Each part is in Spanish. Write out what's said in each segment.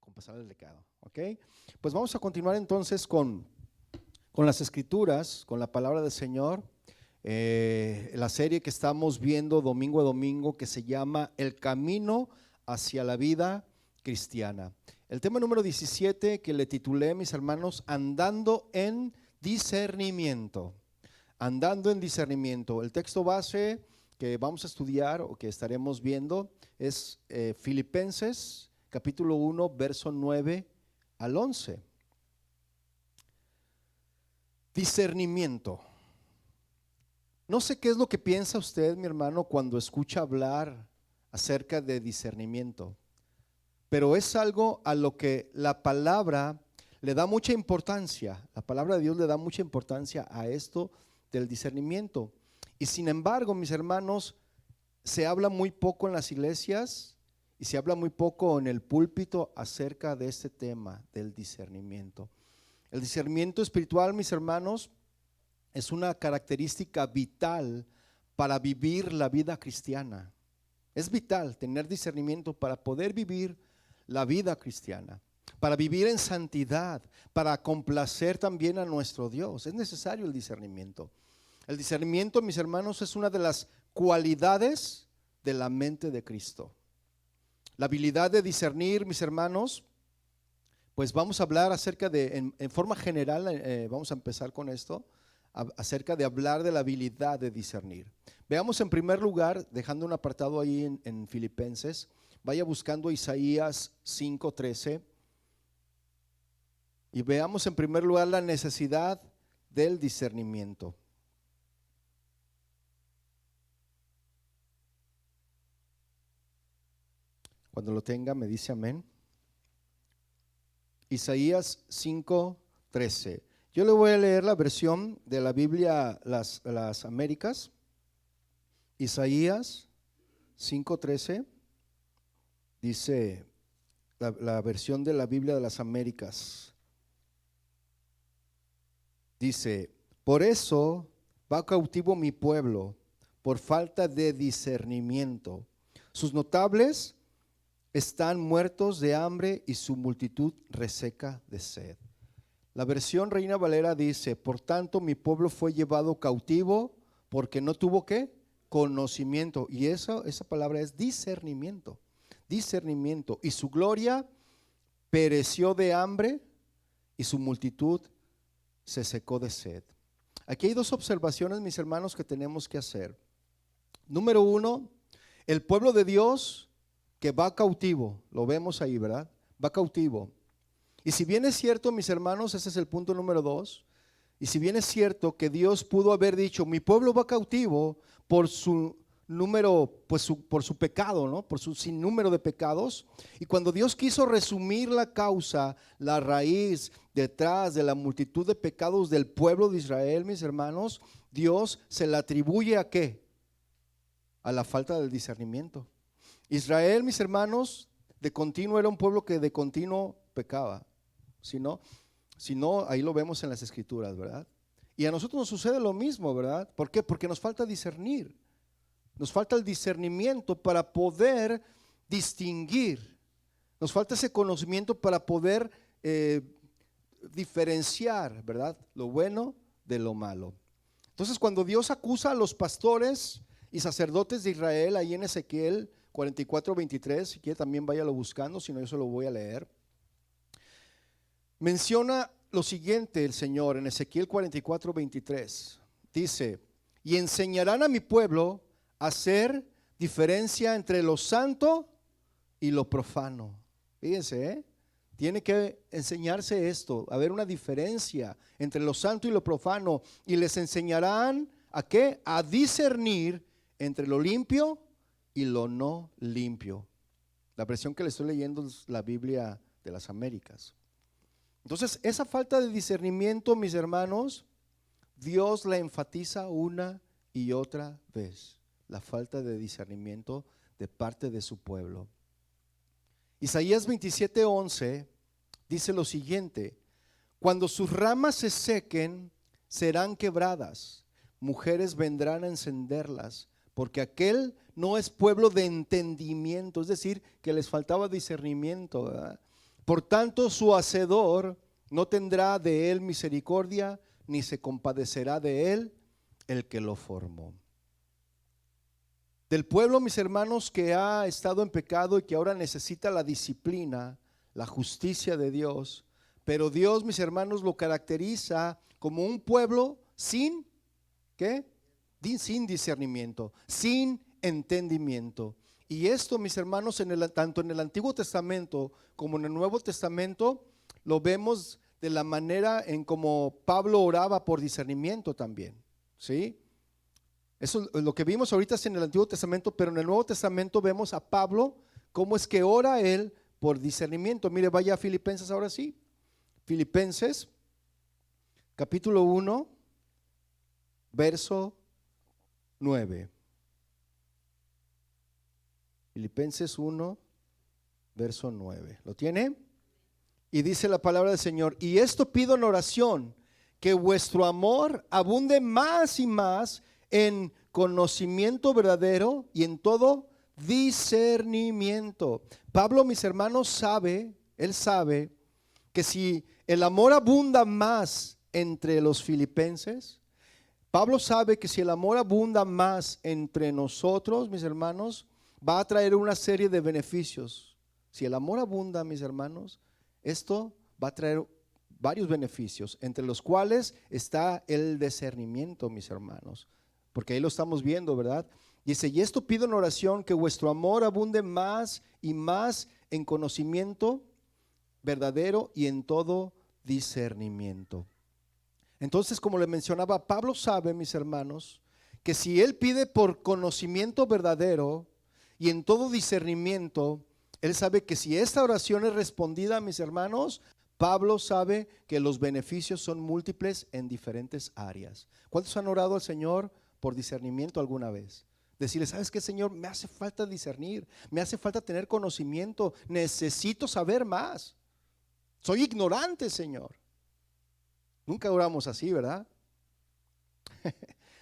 con pasar el recado, ¿ok? Pues vamos a continuar entonces con las escrituras, con la palabra del Señor, la serie que estamos viendo domingo a domingo que se llama El Camino hacia la Vida Cristiana. El tema número 17 que le titulé, mis hermanos, Andando en Discernimiento. Andando en discernimiento. El texto base que vamos a estudiar o que estaremos viendo es Filipenses capítulo 1, verso 9 al 11. Discernimiento. No sé qué es lo que piensa usted, mi hermano, cuando escucha hablar acerca de discernimiento, pero es algo a lo que la palabra le da mucha importancia. La palabra de Dios le da mucha importancia a esto del discernimiento. Y sin embargo, mis hermanos, se habla muy poco en las iglesias y se habla muy poco en el púlpito acerca de este tema del discernimiento. El discernimiento espiritual, mis hermanos, es una característica vital para vivir la vida cristiana. Es vital tener discernimiento para poder vivir la vida cristiana, para vivir en santidad, para complacer también a nuestro Dios. Es necesario el discernimiento. El discernimiento, mis hermanos, es una de las cualidades de la mente de Cristo. La habilidad de discernir, mis hermanos, pues vamos a hablar acerca de, en forma general, vamos a empezar con esto, acerca de hablar de la habilidad de discernir. Veamos en primer lugar, dejando un apartado ahí en Filipenses, vaya buscando Isaías 5:13 y veamos en primer lugar la necesidad del discernimiento. Cuando lo tenga me dice amén. Isaías 5:13. Yo le voy a leer la versión de la Biblia las Américas. Isaías 5:13 dice la versión de la Biblia de las Américas. Dice: por eso va cautivo mi pueblo, por falta de discernimiento. Sus notables están muertos de hambre y su multitud reseca de sed. La versión Reina Valera dice: por tanto mi pueblo fue llevado cautivo porque no tuvo ¿qué? Conocimiento. Y esa palabra es discernimiento. Discernimiento. Y su gloria pereció de hambre y su multitud se secó de sed. Aquí hay dos observaciones, mis hermanos, que tenemos que hacer. Número uno, el pueblo de Dios que va cautivo, lo vemos ahí, ¿verdad? Va cautivo. Y si bien es cierto, mis hermanos, ese es el punto número 2, y si bien es cierto que Dios pudo haber dicho, mi pueblo va cautivo por su número, pues por su pecado, ¿no? Por su sinnúmero de pecados, y cuando Dios quiso resumir la causa, la raíz detrás de la multitud de pecados del pueblo de Israel, mis hermanos, Dios se la atribuye ¿a qué? A la falta del discernimiento. Israel, mis hermanos, de continuo era un pueblo que de continuo pecaba. Si no, ahí lo vemos en las escrituras, ¿verdad? Y a nosotros nos sucede lo mismo, ¿verdad? ¿Por qué? Porque nos falta discernir. Nos falta el discernimiento para poder distinguir. Nos falta ese conocimiento para poder diferenciar, ¿verdad? Lo bueno de lo malo. Entonces, cuando Dios acusa a los pastores y sacerdotes de Israel, ahí en Ezequiel 44:23, si quiere también váyalo buscando, si no yo se lo voy a leer. Menciona lo siguiente el Señor en Ezequiel 44:23. Dice: y enseñarán a mi pueblo a hacer diferencia entre lo santo y lo profano. Fíjense, tiene que enseñarse esto, a ver una diferencia entre lo santo y lo profano. Y les enseñarán ¿a qué? A discernir entre lo limpio y lo no limpio. La versión que le estoy leyendo es la Biblia de las Américas. Entonces, esa falta de discernimiento, mis hermanos, Dios la enfatiza una y otra vez. La falta de discernimiento de parte de su pueblo. Isaías 27:11 dice lo siguiente: cuando sus ramas se sequen, serán quebradas, mujeres vendrán a encenderlas, porque aquel no es pueblo de entendimiento, es decir, que les faltaba discernimiento, ¿verdad? Por tanto, su hacedor no tendrá de él misericordia, ni se compadecerá de él el que lo formó. Del pueblo, mis hermanos, que ha estado en pecado y que ahora necesita la disciplina, la justicia de Dios, pero Dios, mis hermanos, lo caracteriza como un pueblo sin, ¿qué? Sin discernimiento, sin entendimiento. Y esto, mis hermanos, tanto en el Antiguo Testamento como en el Nuevo Testamento, lo vemos de la manera en como Pablo oraba por discernimiento también, ¿sí? Eso es lo que vimos ahorita es en el Antiguo Testamento, pero en el Nuevo Testamento vemos a Pablo cómo es que ora él por discernimiento. Mire, vaya a Filipenses ahora sí. Filipenses, capítulo 1, verso 9. Filipenses 1, verso 9. ¿Lo tiene? Y dice la palabra del Señor: y esto pido en oración, que vuestro amor abunde más y más en conocimiento verdadero y en todo discernimiento. Pablo, mis hermanos, él sabe que si el amor abunda más entre los filipenses, Pablo sabe que si el amor abunda más entre nosotros, mis hermanos, va a traer una serie de beneficios. Si el amor abunda, mis hermanos, esto va a traer varios beneficios, entre los cuales está el discernimiento, mis hermanos, porque ahí lo estamos viendo, ¿verdad? Dice: y esto pido en oración, que vuestro amor abunde más y más en conocimiento verdadero y en todo discernimiento. Entonces, como le mencionaba, Pablo sabe, mis hermanos, que si él pide por conocimiento verdadero y en todo discernimiento, él sabe que si esta oración es respondida, mis hermanos, Pablo sabe que los beneficios son múltiples en diferentes áreas. ¿Cuántos han orado al Señor por discernimiento alguna vez? Decirle: ¿sabes qué, Señor? Me hace falta discernir, me hace falta tener conocimiento, necesito saber más. Soy ignorante, Señor. Nunca oramos así, ¿verdad?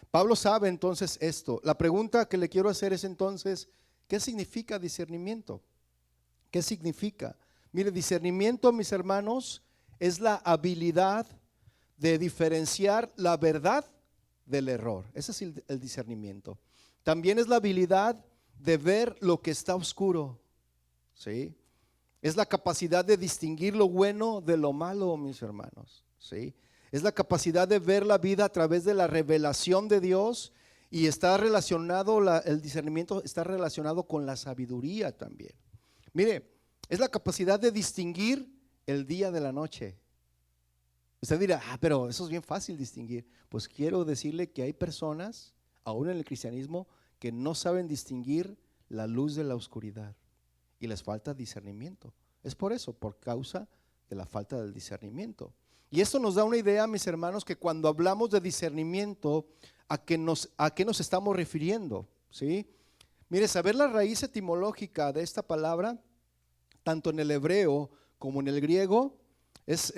Pablo sabe entonces esto. La pregunta que le quiero hacer es entonces: ¿qué significa discernimiento? ¿Qué significa? Mire, discernimiento, mis hermanos, es la habilidad de diferenciar la verdad del error. Ese es el discernimiento. También es la habilidad de ver lo que está oscuro, ¿sí? Es la capacidad de distinguir lo bueno de lo malo, mis hermanos, ¿sí? Es la capacidad de ver la vida a través de la revelación de Dios, y está relacionado, el discernimiento está relacionado con la sabiduría también. Mire, es la capacidad de distinguir el día de la noche. Usted dirá: pero eso es bien fácil distinguir. Pues quiero decirle que hay personas, aún en el cristianismo, que no saben distinguir la luz de la oscuridad y les falta discernimiento. Es por eso, por causa de la falta del discernimiento. Y esto nos da una idea, mis hermanos, que cuando hablamos de discernimiento, ¿a qué nos estamos refiriendo? ¿Sí? Mire, saber la raíz etimológica de esta palabra, tanto en el hebreo como en el griego, es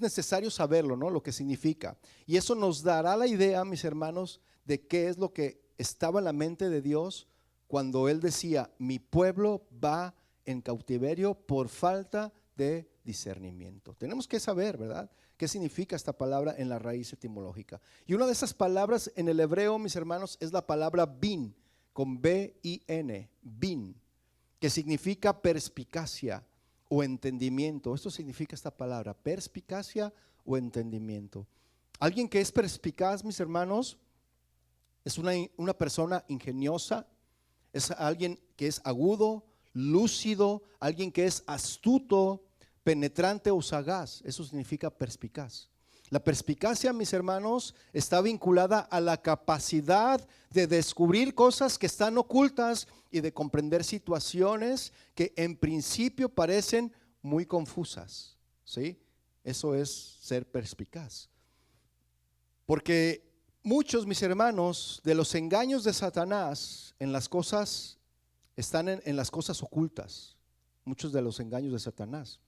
necesario saberlo, ¿no? Lo que significa. Y eso nos dará la idea, mis hermanos, de qué es lo que estaba en la mente de Dios cuando Él decía: mi pueblo va en cautiverio por falta de discernimiento. Tenemos que saber, ¿verdad?, qué significa esta palabra en la raíz etimológica. Y una de esas palabras en el hebreo, mis hermanos, es la palabra bin, con B-I-N, bin, que significa perspicacia o entendimiento. Esto significa esta palabra: perspicacia o entendimiento. Alguien que es perspicaz, mis hermanos, es una persona ingeniosa, es alguien que es agudo, lúcido, alguien que es astuto, penetrante o sagaz. Eso significa perspicaz. La perspicacia, mis hermanos, está vinculada a la capacidad de descubrir cosas que están ocultas y de comprender situaciones que en principio parecen muy confusas, ¿sí? Eso es ser perspicaz. Porque muchos, mis hermanos, de los engaños de Satanás en las cosas están en las cosas ocultas. Muchos de los engaños de Satanás,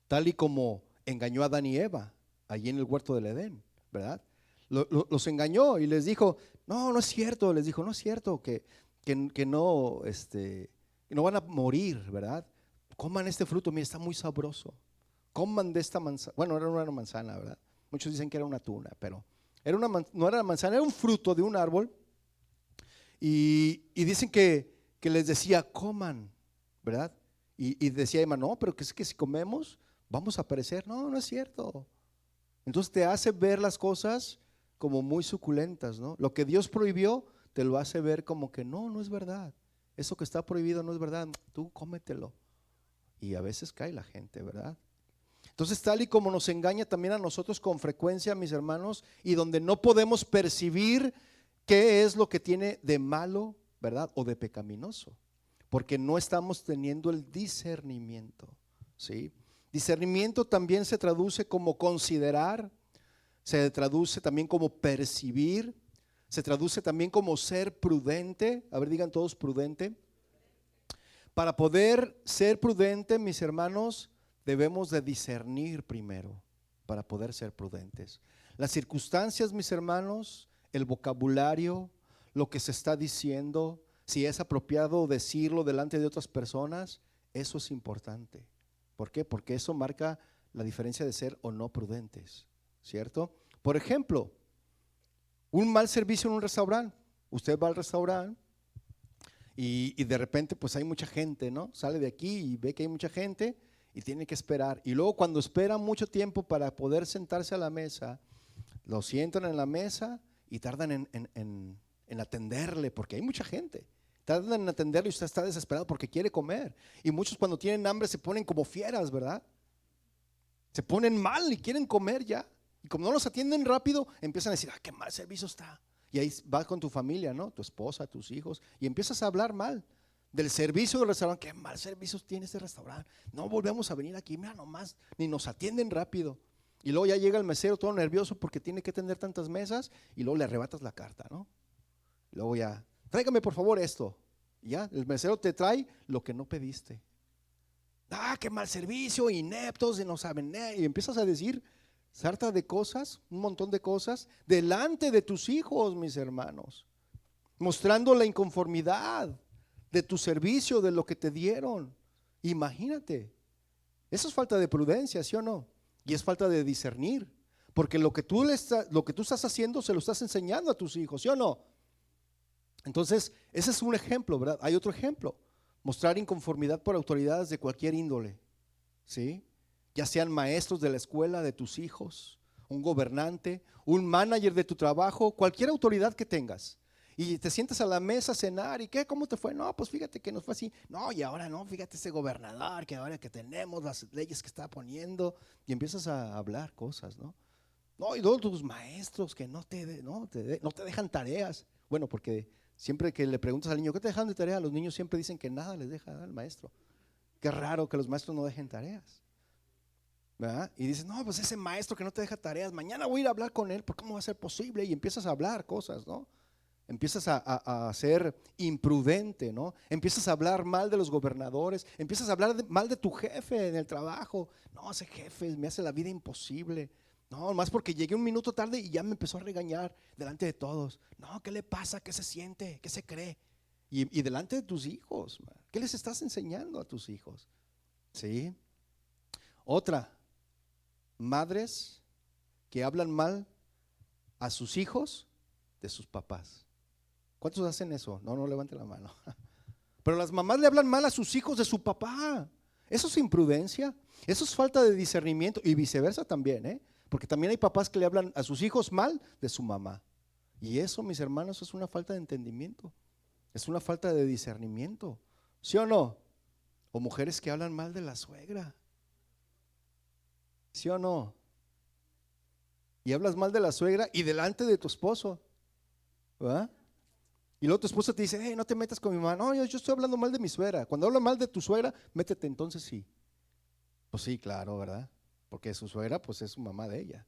tal y como engañó a Adán y Eva allí en el huerto del Edén, ¿verdad? Los engañó y les dijo: no es cierto. Les dijo: no es cierto que no van a morir, ¿verdad? coman este fruto, mira, está muy sabroso. Coman de esta manzana. Bueno, era una manzana, ¿verdad? Muchos dicen que era una tuna, pero no era manzana, era un fruto de un árbol. Y dicen que les decía, coman, ¿verdad? Y decía Emma, no, pero que es que si comemos vamos a perecer. No, no es cierto. Entonces te hace ver las cosas como muy suculentas, ¿no? Lo que Dios prohibió te lo hace ver como que no, no es verdad. Eso que está prohibido no es verdad. Tú cómetelo. Y a veces cae la gente, ¿verdad? Entonces, tal y como nos engaña también a nosotros con frecuencia, mis hermanos, y donde no podemos percibir qué es lo que tiene de malo, ¿verdad? O de pecaminoso, porque no estamos teniendo el discernimiento, ¿sí? Discernimiento también se traduce como considerar, se traduce también como percibir, se traduce también como ser prudente. A ver, digan todos prudente. Para poder ser prudente, mis hermanos, debemos de discernir primero para poder ser prudentes. Las circunstancias, mis hermanos, el vocabulario, lo que se está diciendo, si es apropiado decirlo delante de otras personas, eso es importante. ¿Por qué? Porque eso marca la diferencia de ser o no prudentes, ¿cierto? Por ejemplo, un mal servicio en un restaurante. Usted va al restaurante y de repente pues hay mucha gente, ¿no? Sale de aquí y ve que hay mucha gente y tiene que esperar. Y luego cuando espera mucho tiempo para poder sentarse a la mesa, lo sientan en la mesa y tardan en atenderle porque hay mucha gente. Tardan en atenderle y usted está desesperado porque quiere comer. Y muchos cuando tienen hambre se ponen como fieras, ¿verdad? Se ponen mal y quieren comer ya. Y como no los atienden rápido, empiezan a decir, qué mal servicio está. Y ahí vas con tu familia, ¿no? Tu esposa, tus hijos, y empiezas a hablar mal del servicio del restaurante. Qué mal servicio tiene este restaurante. No volvemos a venir aquí, mira nomás, ni nos atienden rápido. Y luego ya llega el mesero todo nervioso porque tiene que atender tantas mesas y luego le arrebatas la carta, ¿no? Y luego ya, tráigame por favor esto. Y ya, el mesero te trae lo que no pediste. Qué mal servicio, ineptos, y no saben nada. Y empiezas a decir sarta de cosas, un montón de cosas, delante de tus hijos, mis hermanos, mostrando la inconformidad de tu servicio, de lo que te dieron. Imagínate, eso es falta de prudencia, ¿sí o no? Y es falta de discernir, porque lo que tú estás haciendo se lo estás enseñando a tus hijos, ¿sí o no? Entonces, ese es un ejemplo, ¿verdad? Hay otro ejemplo, mostrar inconformidad por autoridades de cualquier índole, ¿sí? Ya sean maestros de la escuela de tus hijos, un gobernante, un manager de tu trabajo, cualquier autoridad que tengas. Y te sientas a la mesa a cenar y ¿qué? ¿Cómo te fue? No, pues fíjate que nos fue así. No, y ahora no, fíjate ese gobernador que ahora que tenemos las leyes que está poniendo y empiezas a hablar cosas, ¿no? No, y todos tus maestros que no te dejan tareas. Bueno, porque siempre que le preguntas al niño, ¿qué te dejan de tarea? Los niños siempre dicen que nada les deja al maestro. Qué raro que los maestros no dejen tareas, ¿verdad? Y dices, no, pues ese maestro que no te deja tareas, mañana voy a ir a hablar con él, ¿por cómo va a ser posible? Y empiezas a hablar cosas, ¿no? Empiezas a ser imprudente, ¿no? Empiezas a hablar mal de los gobernadores, empiezas a hablar mal de tu jefe en el trabajo. No, ese jefe me hace la vida imposible. No, más porque llegué un minuto tarde y ya me empezó a regañar delante de todos. No, ¿qué le pasa? ¿Qué se siente? ¿Qué se cree? Y delante de tus hijos, man. ¿Qué les estás enseñando a tus hijos? ¿Sí? Otra, madres que hablan mal a sus hijos de sus papás. ¿Cuántos hacen eso? No, no levanten la mano. Pero las mamás le hablan mal a sus hijos de su papá. Eso es imprudencia, eso es falta de discernimiento y viceversa también, ¿eh? Porque también hay papás que le hablan a sus hijos mal de su mamá. Y eso, mis hermanos, es una falta de entendimiento, es una falta de discernimiento, ¿sí o no? O mujeres que hablan mal de la suegra, ¿sí o no? Y hablas mal de la suegra y delante de tu esposo, ¿verdad? Y luego tu esposa te dice, hey, no te metas con mi mamá. No, yo estoy hablando mal de mi suegra. Cuando hablo mal de tu suegra, métete entonces sí. Pues sí, claro, ¿verdad? Porque su suegra, pues es su mamá de ella.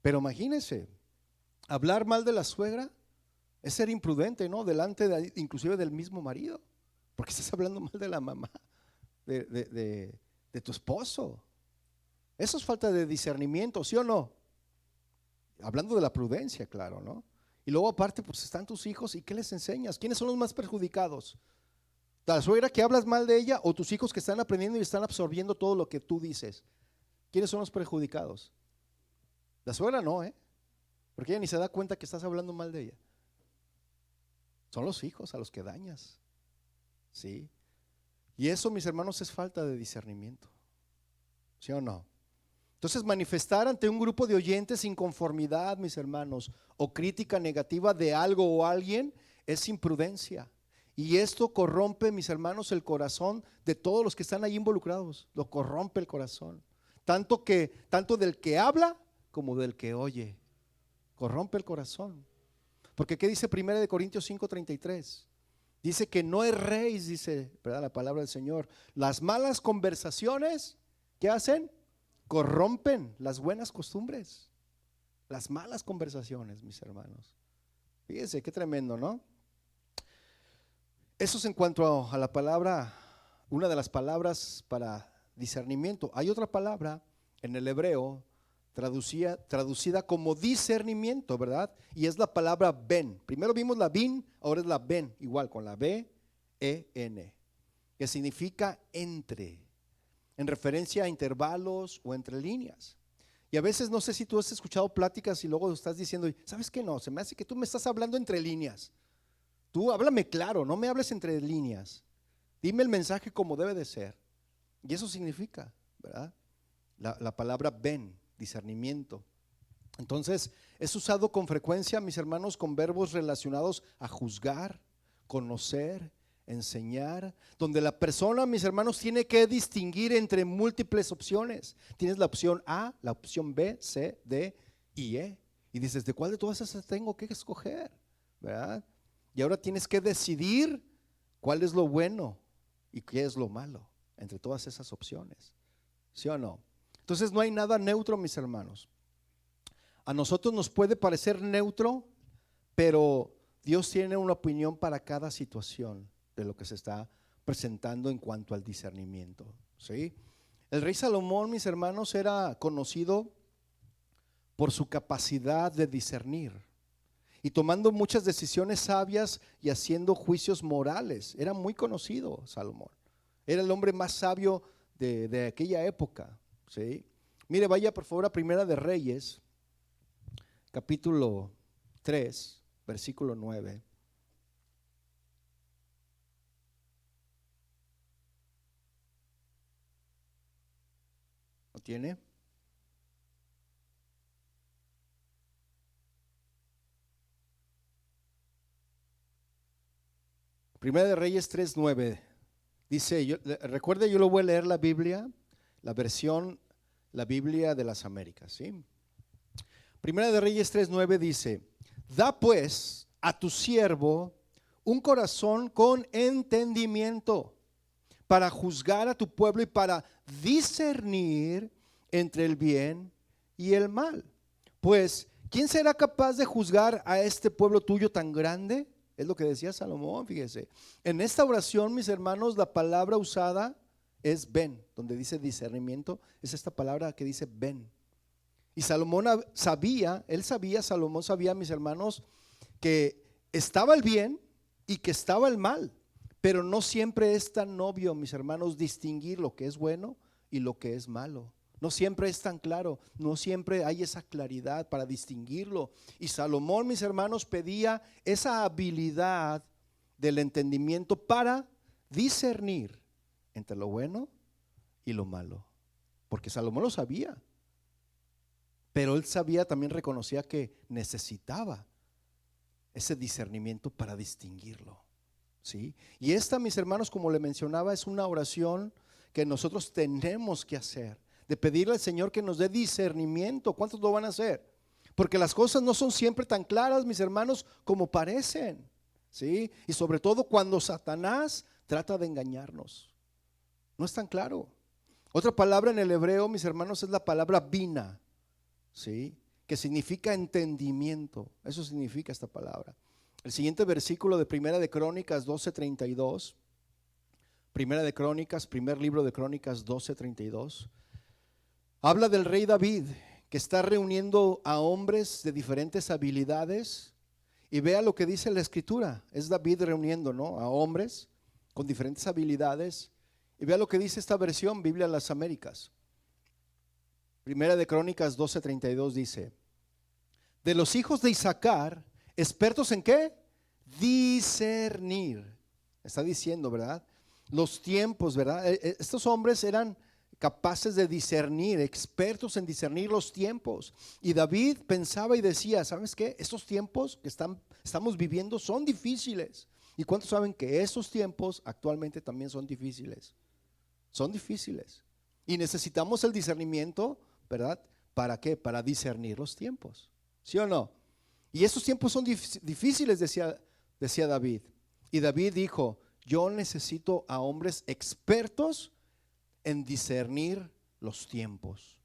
Pero imagínense, hablar mal de la suegra es ser imprudente, ¿no? Inclusive del mismo marido. Porque estás hablando mal de la mamá, de tu esposo. Eso es falta de discernimiento, ¿sí o no? Hablando de la prudencia, claro, ¿no? Y luego aparte, pues están tus hijos y ¿qué les enseñas? ¿Quiénes son los más perjudicados? ¿La suegra que hablas mal de ella o tus hijos que están aprendiendo y están absorbiendo todo lo que tú dices? ¿Quiénes son los perjudicados? La suegra no, porque ella ni se da cuenta que estás hablando mal de ella. Son los hijos a los que dañas, ¿sí? Y eso, mis hermanos, es falta de discernimiento, ¿sí o no? Entonces, manifestar ante un grupo de oyentes inconformidad, mis hermanos, o crítica negativa de algo o alguien es imprudencia. Y esto corrompe, mis hermanos, el corazón de todos los que están ahí involucrados. Lo corrompe el corazón. Tanto del que habla como del que oye. Corrompe el corazón. Porque ¿qué dice 1 Corintios 5:33? Dice que no erréis, dice, ¿verdad?, la palabra del Señor. Las malas conversaciones, ¿qué hacen? Corrompen las buenas costumbres. Las malas conversaciones, mis hermanos. Fíjense, qué tremendo, ¿no? Eso es en cuanto a la palabra, una de las palabras para discernimiento. Hay otra palabra en el hebreo traducida como discernimiento, ¿verdad? Y es la palabra ben. Primero vimos la bin, ahora es la ben, igual con la B-E-N, que significa entre, en referencia a intervalos o entre líneas. Y a veces no sé si tú has escuchado pláticas y luego estás diciendo, ¿sabes qué? No, se me hace que tú me estás hablando entre líneas. Tú háblame claro, no me hables entre líneas. Dime el mensaje como debe de ser. Y eso significa, ¿verdad? La palabra ben, discernimiento. Entonces, es usado con frecuencia, mis hermanos, con verbos relacionados a juzgar, conocer, enseñar, donde la persona, mis hermanos, tiene que distinguir entre múltiples opciones. Tienes la opción A, la opción B, C, D y E. Y dices, ¿de cuál de todas esas tengo que escoger? ¿Verdad? Y ahora tienes que decidir cuál es lo bueno y qué es lo malo entre todas esas opciones. ¿Sí o no? Entonces no hay nada neutro, mis hermanos. A nosotros nos puede parecer neutro, pero Dios tiene una opinión para cada situación de lo que se está presentando en cuanto al discernimiento, ¿sí? El rey Salomón, mis hermanos, era conocido por su capacidad de discernir y tomando muchas decisiones sabias y haciendo juicios morales. Era muy conocido Salomón. Era el hombre más sabio de aquella época, ¿sí? Mire, vaya por favor a Primera de Reyes, capítulo 3, versículo 9. ¿Lo tiene? Primera de Reyes 3:9 dice, recuerde, yo lo voy a leer la Biblia, la versión, la Biblia de las Américas, ¿sí? Primera de Reyes 3:9 dice, da pues a tu siervo un corazón con entendimiento para juzgar a tu pueblo y para discernir entre el bien y el mal. Pues, ¿quién será capaz de juzgar a este pueblo tuyo tan grande? Es lo que decía Salomón, fíjese. En esta oración, mis hermanos, la palabra usada es ben, donde dice discernimiento, es esta palabra que dice ben. Y Salomón sabía, Salomón sabía, mis hermanos, que estaba el bien y que estaba el mal, pero no siempre es tan obvio, mis hermanos, distinguir lo que es bueno y lo que es malo. No siempre es tan claro, no siempre hay esa claridad para distinguirlo. Y Salomón, mis hermanos, pedía esa habilidad del entendimiento para discernir entre lo bueno y lo malo. Porque Salomón lo sabía, pero él sabía, también reconocía que necesitaba ese discernimiento para distinguirlo, ¿sí? Y esta, mis hermanos, como le mencionaba, es una oración que nosotros tenemos que hacer, de pedirle al Señor que nos dé discernimiento. ¿Cuántos lo van a hacer? Porque las cosas no son siempre tan claras, mis hermanos, como parecen, ¿sí? Y sobre todo cuando Satanás trata de engañarnos, no es tan claro. Otra palabra en el hebreo, mis hermanos, es la palabra bina, ¿sí? Que significa entendimiento. Eso significa esta palabra. El siguiente versículo de Primera de Crónicas 12:32, Primera de Crónicas, primer libro de Crónicas 12:32, habla del rey David, que está reuniendo a hombres de diferentes habilidades. Y vea lo que dice la escritura. Es David reuniendo, ¿no?, a hombres con diferentes habilidades. Y vea lo que dice esta versión, Biblia de las Américas. Primera de Crónicas 12:32 dice: de los hijos de Isaacar, expertos en ¿qué? Discernir. Está diciendo, ¿verdad? Los tiempos, ¿verdad? Estos hombres eran capaces de discernir, expertos en discernir los tiempos. Y David pensaba y decía, ¿sabes qué? Estos tiempos que estamos viviendo son difíciles. ¿Y cuántos saben que esos tiempos actualmente también son difíciles? Son difíciles. Y necesitamos el discernimiento, ¿verdad? ¿Para qué? Para discernir los tiempos. ¿Sí o no? Y esos tiempos son difíciles, decía David. Y David dijo, yo necesito a hombres expertos en discernir los tiempos.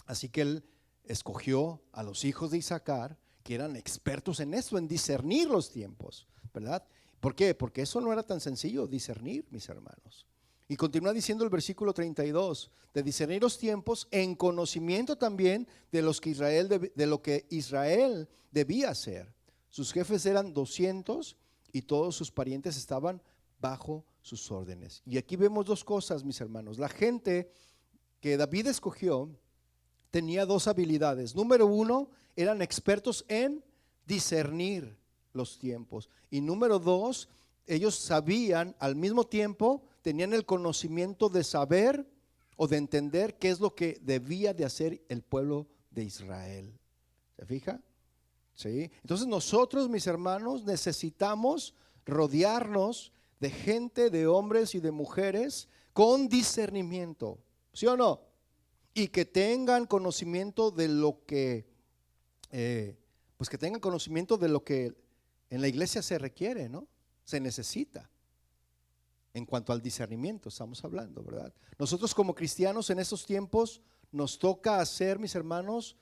Así que él escogió a los hijos de Isaacar, que eran expertos en eso, en discernir los tiempos, ¿verdad? ¿Por qué? Porque eso no era tan sencillo, discernir, mis hermanos. Y continúa diciendo el versículo 32, de discernir los tiempos en conocimiento también de lo que Israel debía hacer. Sus jefes eran 200 y todos sus parientes estaban bajo sus órdenes. Y aquí vemos dos cosas, mis hermanos. La gente que David escogió tenía dos habilidades. Número uno, eran expertos en discernir los tiempos. Y número dos, ellos sabían al mismo tiempo, tenían el conocimiento de saber o de entender qué es lo que debía de hacer el pueblo de Israel. ¿Se fija? ¿Sí? Entonces nosotros, mis hermanos, necesitamos rodearnos de gente, de hombres y de mujeres con discernimiento, ¿sí o no? Y que tengan conocimiento de lo que, pues que tengan conocimiento de lo que en la iglesia se requiere, ¿no? Se necesita. En cuanto al discernimiento estamos hablando, ¿verdad? Nosotros como cristianos en estos tiempos nos toca hacer, mis hermanos,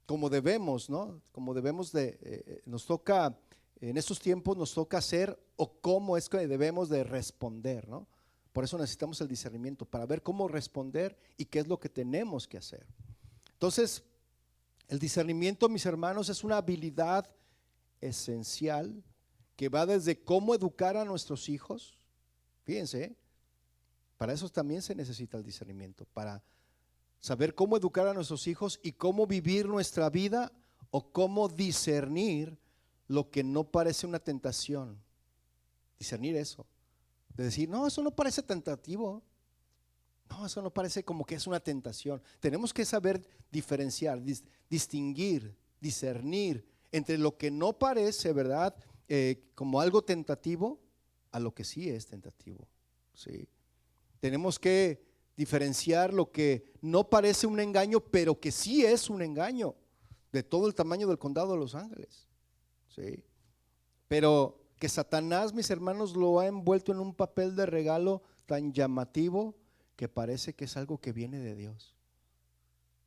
como debemos, ¿no? Como debemos de, nos toca, en estos tiempos nos toca hacer o cómo es que debemos de responder, ¿no? Por eso necesitamos el discernimiento, para ver cómo responder y qué es lo que tenemos que hacer. Entonces, el discernimiento, mis hermanos, es una habilidad esencial que va desde cómo educar a nuestros hijos. Fíjense, para eso también se necesita el discernimiento, para saber cómo educar a nuestros hijos y cómo vivir nuestra vida o cómo discernir lo que no parece una tentación. Discernir eso, de decir, no, eso no parece tentativo, no, eso no parece como que es una tentación. Tenemos que saber diferenciar, distinguir, discernir entre lo que no parece, ¿verdad? Como algo tentativo a lo que sí es tentativo, ¿sí? Tenemos que diferenciar lo que no parece un engaño, pero que sí es un engaño, de todo el tamaño del condado de Los Ángeles, ¿sí? Pero que Satanás, mis hermanos, lo ha envuelto en un papel de regalo tan llamativo que parece que es algo que viene de Dios.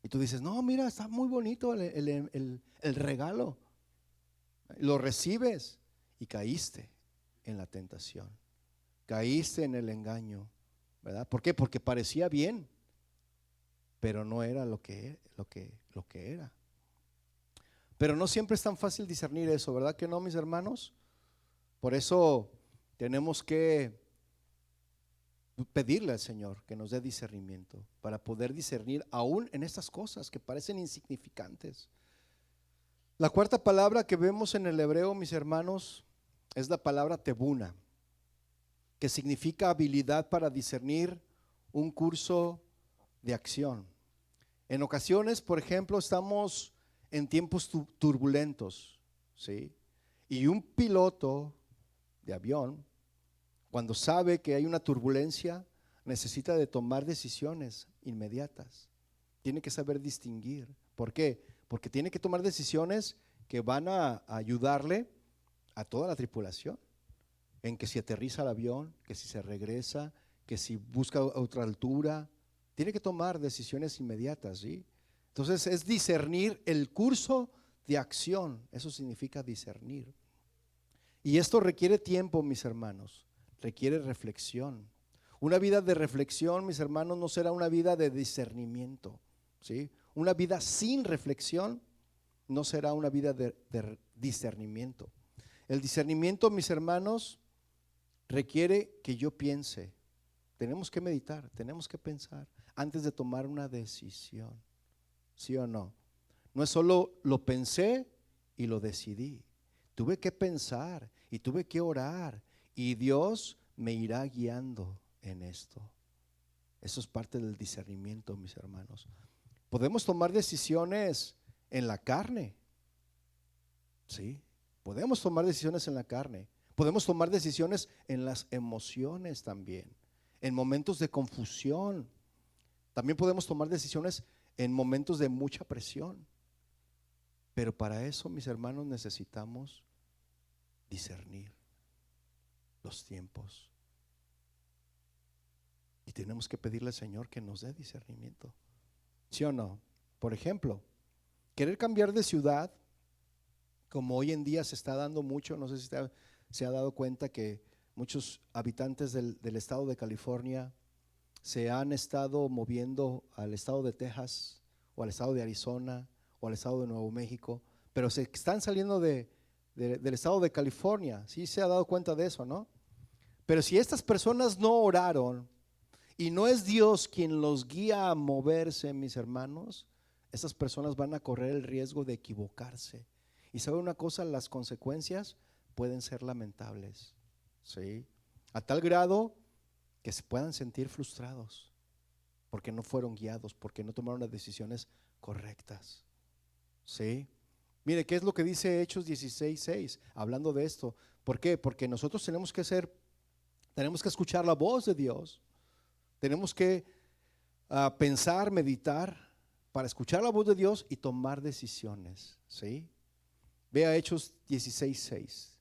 Y tú dices, no, mira, está muy bonito el regalo. Lo recibes y caíste en la tentación, caíste en el engaño, ¿verdad? ¿Por qué? Porque parecía bien, pero no era lo que era. Pero no siempre es tan fácil discernir eso, ¿verdad que no, mis hermanos? Por eso tenemos que pedirle al Señor que nos dé discernimiento para poder discernir aún en estas cosas que parecen insignificantes. La cuarta palabra que vemos en el hebreo, mis hermanos, es la palabra tebuna, que significa habilidad para discernir un curso de acción. En ocasiones, por ejemplo, estamos en tiempos turbulentos, ¿sí? Y un piloto de avión, cuando sabe que hay una turbulencia, necesita de tomar decisiones inmediatas. Tiene que saber distinguir. ¿Por qué? Porque tiene que tomar decisiones que van a ayudarle a toda la tripulación, en que si aterriza el avión, que si se regresa, que si busca otra altura, tiene que tomar decisiones inmediatas, ¿sí? Entonces es discernir el curso de acción, eso significa discernir. Y esto requiere tiempo, mis hermanos, requiere reflexión. Una vida de reflexión, mis hermanos, no será una vida de discernimiento, ¿sí? Una vida sin reflexión no será una vida de discernimiento. El discernimiento, mis hermanos, requiere que yo piense. Tenemos que meditar, tenemos que pensar antes de tomar una decisión. ¿Sí o no? No es solo lo pensé y lo decidí. Tuve que pensar y tuve que orar y Dios me irá guiando en esto. Eso es parte del discernimiento, mis hermanos. Podemos tomar decisiones en la carne. Sí, podemos tomar decisiones en la carne. Podemos tomar decisiones en las emociones también. En momentos de confusión. También podemos tomar decisiones en momentos de mucha presión. Pero para eso, mis hermanos, necesitamos discernir los tiempos. Y tenemos que pedirle al Señor que nos dé discernimiento. ¿Sí o no? Por ejemplo, querer cambiar de ciudad, como hoy en día se está dando mucho, no sé si se ha dado cuenta que muchos habitantes del estado de California se han estado moviendo al estado de Texas o al estado de Arizona o al estado de Nuevo México, pero se están saliendo del estado de California. Sí se ha dado cuenta de eso, ¿no? Pero si estas personas no oraron y no es Dios quien los guía a moverse, mis hermanos, esas personas van a correr el riesgo de equivocarse. Y sabe una cosa, las consecuencias pueden ser lamentables, ¿sí? A tal grado que se puedan sentir frustrados porque no fueron guiados, porque no tomaron las decisiones correctas, ¿sí? Mire, ¿qué es lo que dice Hechos 16:6? Hablando de esto. ¿Por qué? Porque nosotros tenemos que escuchar la voz de Dios. Tenemos que pensar, meditar para escuchar la voz de Dios y tomar decisiones, ¿sí? Vea Hechos 16:6,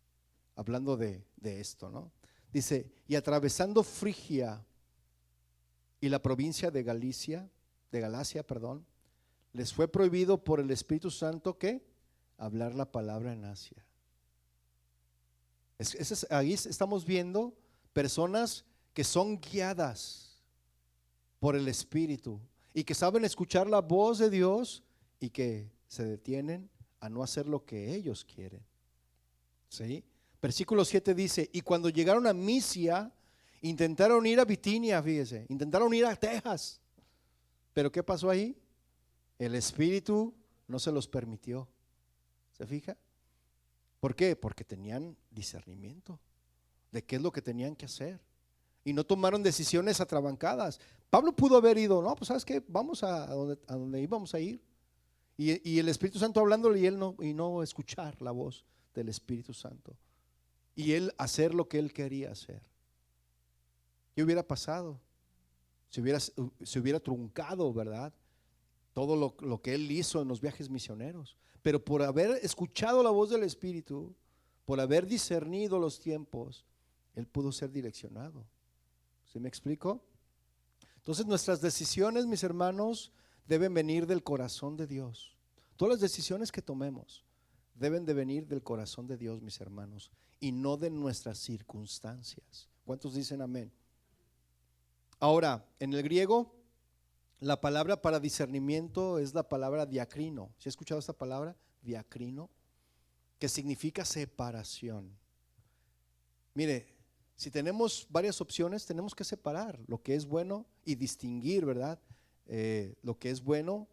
hablando de esto, ¿no? Dice, y atravesando Frigia y la provincia de Galacia, les fue prohibido por el Espíritu Santo que hablar la palabra en Asia. Ahí estamos viendo personas que son guiadas por el Espíritu y que saben escuchar la voz de Dios y que se detienen a no hacer lo que ellos quieren, ¿sí? Versículo 7 dice, y cuando llegaron a Misia, intentaron ir a Bitinia, fíjese, intentaron ir a Texas, pero ¿qué pasó ahí? El Espíritu no se los permitió. ¿Se fija? ¿Por qué? Porque tenían discernimiento de qué es lo que tenían que hacer y no tomaron decisiones atrabancadas. Pablo pudo haber ido, no, pues sabes qué, vamos a donde íbamos a ir, y el Espíritu Santo hablándole y él no escuchar la voz del Espíritu Santo y él hacer lo que él quería hacer. ¿Qué hubiera pasado? Se hubiera truncado, ¿verdad? Todo lo que él hizo en los viajes misioneros. Pero por haber escuchado la voz del Espíritu, por haber discernido los tiempos, él pudo ser direccionado. ¿Sí me explico? Entonces nuestras decisiones, mis hermanos, deben venir del corazón de Dios. Todas las decisiones que tomemos deben de venir del corazón de Dios, mis hermanos, y no de nuestras circunstancias. ¿Cuántos dicen amén? Ahora, en el griego, la palabra para discernimiento es la palabra diacrino. ¿Sí ha escuchado esta palabra? Diacrino, que significa separación. Mire, si tenemos varias opciones, tenemos que separar lo que es bueno y distinguir, ¿verdad? Lo que es bueno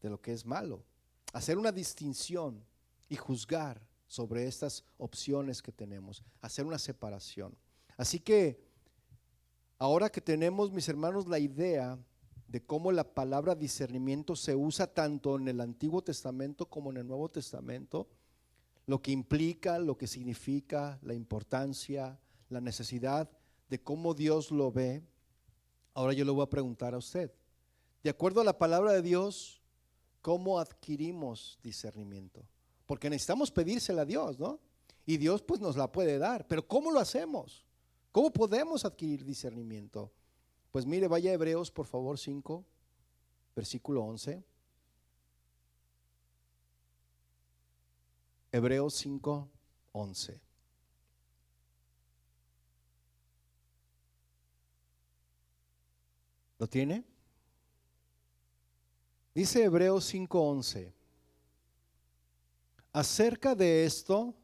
de lo que es malo. Hacer una distinción y juzgar sobre estas opciones que tenemos. Hacer una separación. Así que ahora que tenemos, mis hermanos, la idea de cómo la palabra discernimiento se usa tanto en el Antiguo Testamento como en el Nuevo Testamento, lo que implica, lo que significa, la importancia, la necesidad de cómo Dios lo ve. Ahora yo le voy a preguntar a usted, de acuerdo a la palabra de Dios, ¿cómo adquirimos discernimiento? Porque necesitamos pedírsela a Dios, ¿no? Y Dios pues nos la puede dar, pero ¿cómo lo hacemos? ¿Cómo podemos adquirir discernimiento? Pues mire, vaya a Hebreos por favor 5, versículo 11. Hebreos 5, 11. ¿Lo tiene? Dice Hebreos 5, 11. Acerca de esto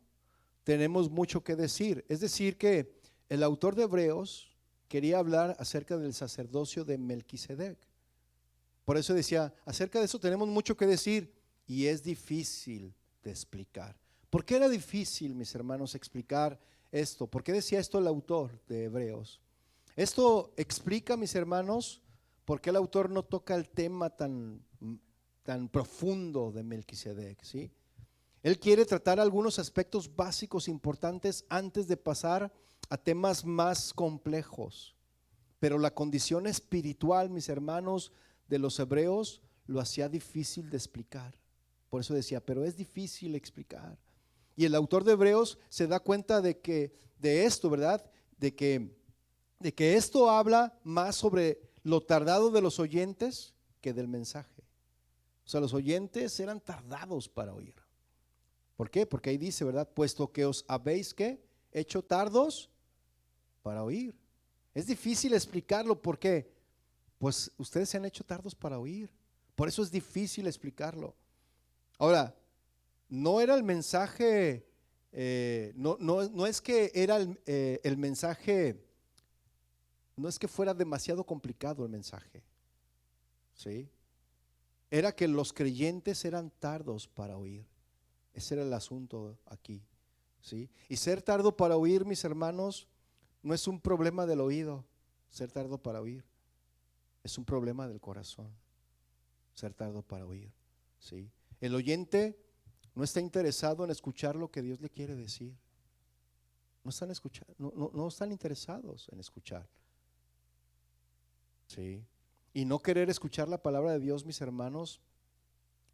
tenemos mucho que decir. Es decir que el autor de Hebreos quería hablar acerca del sacerdocio de Melquisedec. Por eso decía, acerca de eso tenemos mucho que decir y es difícil de explicar. ¿Por qué era difícil, mis hermanos, explicar esto? ¿Por qué decía esto el autor de Hebreos? Esto explica, mis hermanos, por qué el autor no toca el tema tan profundo de Melquisedec, ¿sí? Él quiere tratar algunos aspectos básicos importantes antes de pasar a temas más complejos. Pero la condición espiritual, mis hermanos, de los hebreos lo hacía difícil de explicar. Por eso decía, pero es difícil explicar. Y el autor de Hebreos se da cuenta de esto, ¿verdad? De que esto habla más sobre lo tardado de los oyentes que del mensaje. O sea, los oyentes eran tardados para oír. ¿Por qué? Porque ahí dice, ¿verdad? Puesto que os habéis, ¿qué? Hecho tardos para oír. Es difícil explicarlo. ¿Por qué? Pues ustedes se han hecho tardos para oír. Por eso es difícil explicarlo. Ahora, no era el mensaje, no es que era el mensaje, no es que fuera demasiado complicado el mensaje, ¿sí? Era que los creyentes eran tardos para oír. Ese era el asunto aquí, ¿sí? Y ser tardo para oír, mis hermanos, no es un problema del oído, ser tardo para oír. Es un problema del corazón, ser tardo para oír, ¿sí? El oyente no está interesado en escuchar lo que Dios le quiere decir. No están escuchando, no están interesados en escuchar, ¿sí? Y no querer escuchar la palabra de Dios, mis hermanos,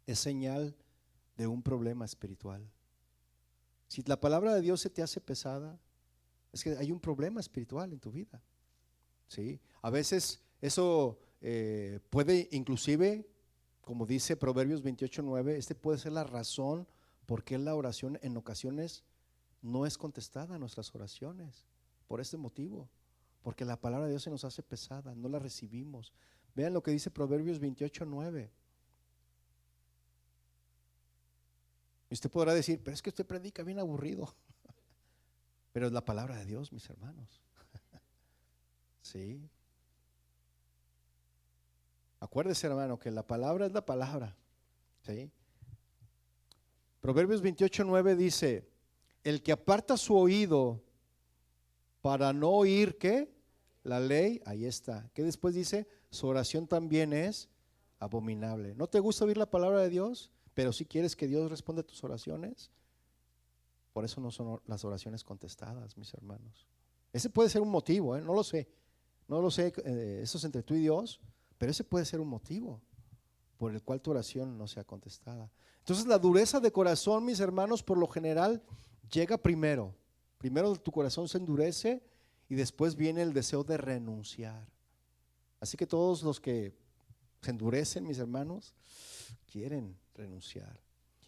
es señal de un problema espiritual. Si la palabra de Dios se te hace pesada, es que hay un problema espiritual en tu vida, ¿sí? A veces eso puede inclusive, como dice Proverbios 28:9, puede ser la razón por qué la oración en ocasiones no es contestada, nuestras oraciones, por este motivo, porque la palabra de Dios se nos hace pesada, no la recibimos. Vean lo que dice Proverbios 28:9. Y usted podrá decir, pero es que usted predica bien aburrido. Pero es la palabra de Dios, mis hermanos. Sí. Acuérdese, hermano, que la palabra es la palabra. ¿Sí? Proverbios 28:9 dice, el que aparta su oído para no oír, ¿qué? La ley, ahí está. ¿Qué después dice? Su oración también es abominable. ¿No te gusta oír la palabra de Dios? Pero si quieres que Dios responda a tus oraciones, por eso no son las oraciones contestadas, mis hermanos. Ese puede ser un motivo, no lo sé. No lo sé, eso es entre tú y Dios, pero ese puede ser un motivo por el cual tu oración no sea contestada. Entonces la dureza de corazón, mis hermanos, por lo general llega primero. Primero tu corazón se endurece y después viene el deseo de renunciar. Así que todos los que se endurecen, mis hermanos, quieren renunciar.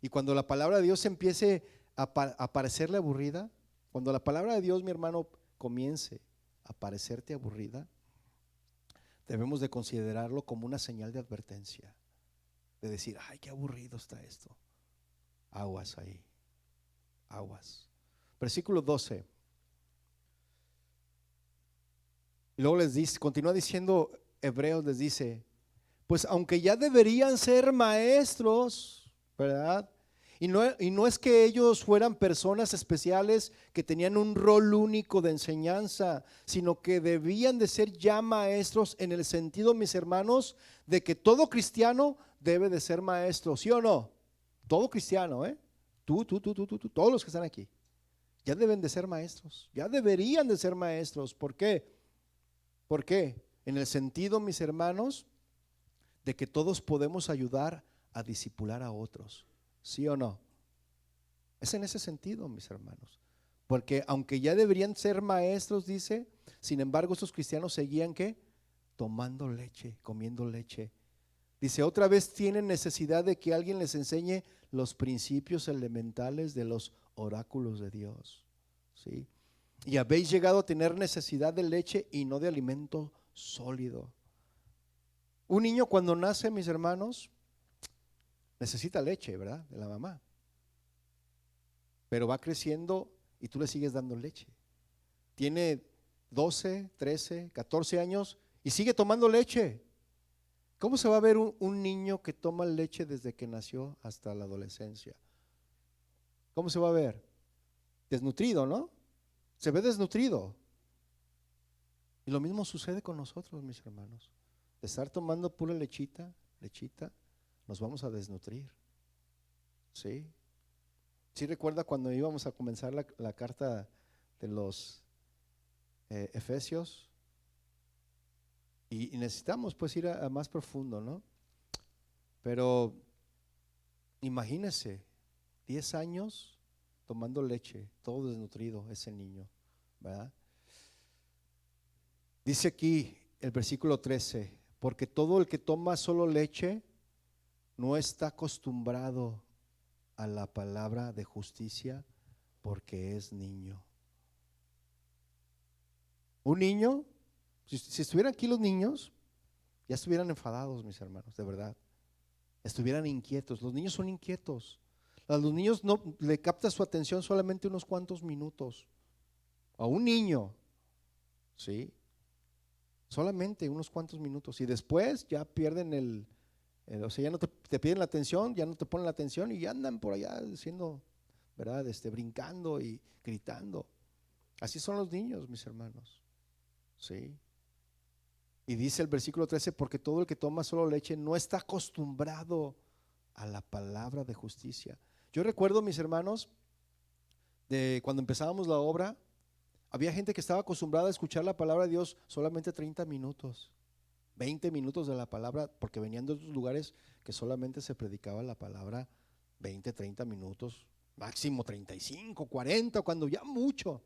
Y cuando la palabra de Dios empiece a parecerle aburrida, cuando la palabra de Dios, mi hermano, comience a parecerte aburrida, debemos de considerarlo como una señal de advertencia, de decir, ay, qué aburrido está esto. Aguas ahí, aguas. Versículo 12. Luego les dice, continúa diciendo Hebreos, les dice, pues aunque ya deberían ser maestros, ¿verdad? Y no es que ellos fueran personas especiales que tenían un rol único de enseñanza, sino que debían de ser ya maestros en el sentido, mis hermanos, de que todo cristiano debe de ser maestro, ¿sí o no? Todo cristiano, tú, todos los que están aquí, ya deben de ser maestros, ya deberían de ser maestros. ¿Por qué? ¿Por qué? En el sentido, mis hermanos, de que todos podemos ayudar a discipular a otros, ¿sí o no? Es en ese sentido, mis hermanos, porque aunque ya deberían ser maestros, dice, sin embargo estos cristianos seguían ¿qué? Tomando leche, comiendo leche. Dice, otra vez tienen necesidad de que alguien les enseñe los principios elementales de los oráculos de Dios, ¿sí? Y habéis llegado a tener necesidad de leche y no de alimento sólido. Un niño cuando nace, mis hermanos, necesita leche, ¿verdad? De la mamá. Pero va creciendo y tú le sigues dando leche. Tiene 12, 13, 14 años y sigue tomando leche. ¿Cómo se va a ver un niño que toma leche desde que nació hasta la adolescencia? ¿Cómo se va a ver? Desnutrido, ¿no? Se ve desnutrido. Y lo mismo sucede con nosotros, mis hermanos. De estar tomando pura lechita, nos vamos a desnutrir. ¿Sí? ¿Sí recuerda cuando íbamos a comenzar la carta de los Efesios? Y necesitamos pues ir a más profundo, ¿no? Pero imagínese, 10 años tomando leche, todo desnutrido ese niño, ¿verdad? Dice aquí el versículo 13, porque todo el que toma solo leche no está acostumbrado a la palabra de justicia porque es niño. Un niño, si estuvieran aquí los niños, ya estuvieran enfadados, mis hermanos, de verdad. Estuvieran inquietos. Los niños son inquietos. A los niños no le capta su atención solamente unos cuantos minutos. A un niño, ¿sí? Solamente unos cuantos minutos. Y después ya pierden o sea, ya no te piden la atención, ya no te ponen la atención y ya andan por allá diciendo, ¿verdad? Brincando y gritando. Así son los niños, mis hermanos. ¿Sí? Y dice el versículo 13, porque todo el que toma solo leche no está acostumbrado a la palabra de justicia. Yo recuerdo, mis hermanos, de cuando empezábamos la obra, había gente que estaba acostumbrada a escuchar la palabra de Dios solamente 30 minutos, 20 minutos de la palabra, porque venían de otros lugares que solamente se predicaba la palabra 20, 30 minutos, máximo 35, 40, cuando ya mucho.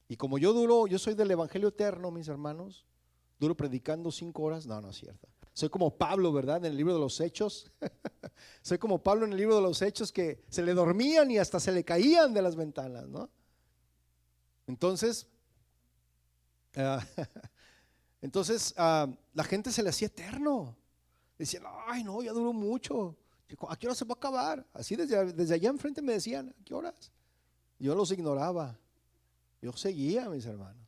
Y como yo soy del Evangelio eterno, mis hermanos, duro predicando 5 horas, no es cierto. Soy como Pablo, ¿verdad? En el libro de los Hechos. Soy como Pablo en el libro de los Hechos, que se le dormían y hasta se le caían de las ventanas, ¿no? Entonces, la gente se le hacía eterno. Decían, ay no, ya duró mucho. ¿A qué hora se va a acabar? Así desde allá enfrente me decían, ¿a qué horas? Yo los ignoraba. Yo seguía, mis hermanos.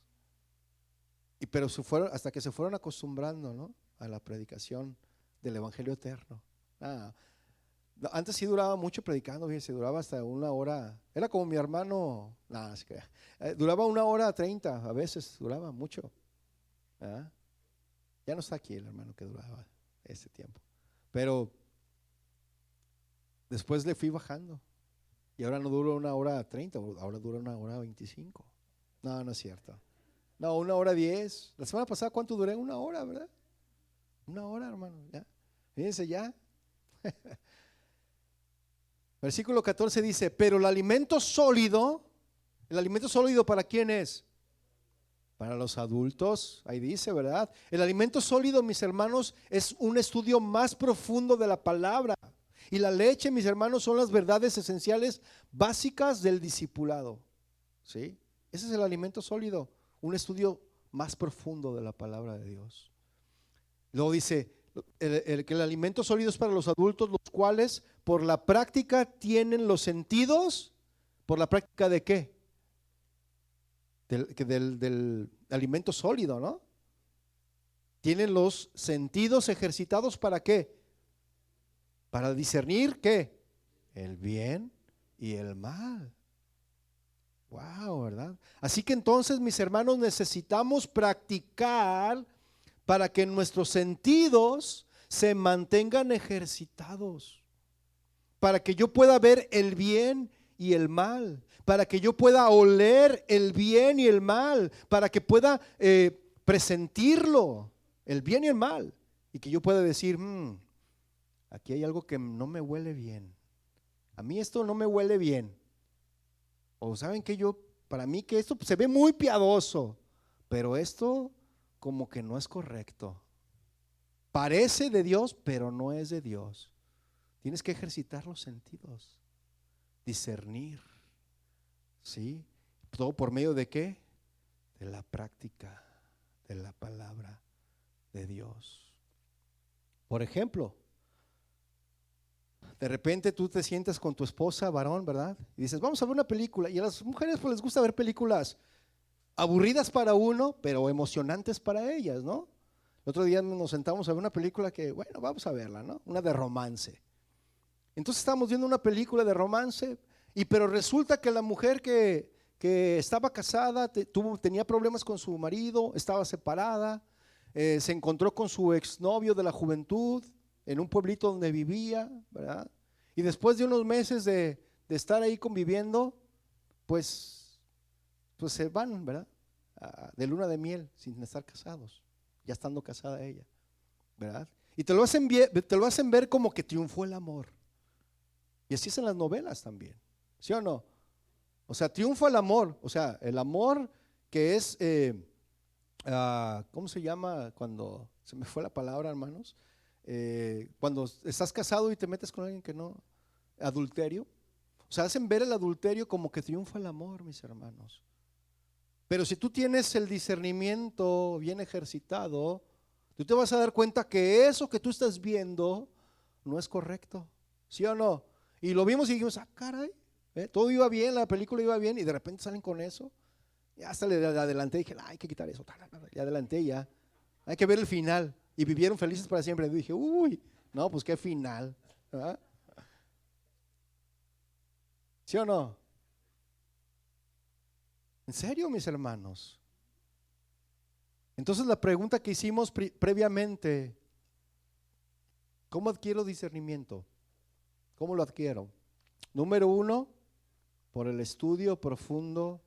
Pero hasta que se fueron acostumbrando, ¿no? A la predicación del Evangelio eterno. Antes sí duraba mucho predicando, fíjense, duraba hasta 1 hora. Era como mi hermano, duraba 1 hora 30, a veces duraba mucho. Ya no está aquí el hermano que duraba ese tiempo. Pero después le fui bajando. Y ahora no dura 1 hora 30, ahora dura 1 hora 25. No es cierto. No, 1 hora 10. La semana pasada, ¿cuánto duré? 1 hora, ¿verdad? 1 hora, hermano, ya. Fíjense ya. Versículo 14 dice, pero ¿el alimento sólido para quién es? Para los adultos, ahí dice, ¿verdad? El alimento sólido, mis hermanos, es un estudio más profundo de la palabra. Y la leche, mis hermanos, son las verdades esenciales básicas del discipulado. ¿Sí? Ese es el alimento sólido, un estudio más profundo de la palabra de Dios. Luego dice, que el alimento sólido es para los adultos, los cuales por la práctica tienen los sentidos. ¿Por la práctica de qué? Del alimento sólido, ¿no? Tienen los sentidos ejercitados ¿para qué? Para discernir ¿qué? El bien y el mal. Wow, ¿verdad? Así que entonces, mis hermanos, necesitamos practicar para que nuestros sentidos se mantengan ejercitados, para que yo pueda ver el bien y el mal, para que yo pueda oler el bien y el mal, para que pueda presentirlo, el bien y el mal, y que yo pueda decir, aquí hay algo que no me huele bien, a mí esto no me huele bien. O saben que para mí que esto se ve muy piadoso, pero esto como que no es correcto. Parece de Dios, pero no es de Dios. Tienes que ejercitar los sentidos, discernir, ¿sí? ¿Todo por medio de qué? De la práctica de la palabra de Dios. Por ejemplo, de repente tú te sientas con tu esposa, varón, ¿verdad? Y dices, vamos a ver una película. Y a las mujeres pues les gusta ver películas aburridas para uno, pero emocionantes para ellas, ¿no? El otro día nos sentamos a ver una película que, bueno, vamos a verla, ¿no? Una de romance. Entonces estábamos viendo una película de romance, pero resulta que la mujer que estaba casada tenía problemas con su marido, estaba separada, se encontró con su exnovio de la juventud en un pueblito donde vivía, ¿verdad? Y después de unos meses de estar ahí conviviendo, pues se van, ¿verdad? De luna de miel sin estar casados, ya estando casada ella, ¿verdad? Y te lo hacen ver como que triunfó el amor. Y así es en las novelas también, ¿sí o no? O sea, triunfa el amor, o sea, el amor que es, ¿cómo se llama? Cuando se me fue la palabra, hermanos, cuando estás casado y te metes con alguien que no, adulterio. O sea, hacen ver el adulterio como que triunfa el amor, mis hermanos. Pero si tú tienes el discernimiento bien ejercitado, tú te vas a dar cuenta que eso que tú estás viendo no es correcto, ¿sí o no? Y lo vimos y dijimos, caray, todo iba bien, la película iba bien y de repente salen con eso. Y hasta le adelanté y dije, hay que quitar eso. Y adelanté ya, hay que ver el final. Y vivieron felices para siempre. Y dije, uy, no, pues qué final, ¿verdad? ¿Sí o no? ¿En serio, mis hermanos? Entonces la pregunta que hicimos previamente, ¿cómo adquiero discernimiento? ¿Cómo lo adquiero? Número 1, por el estudio profundo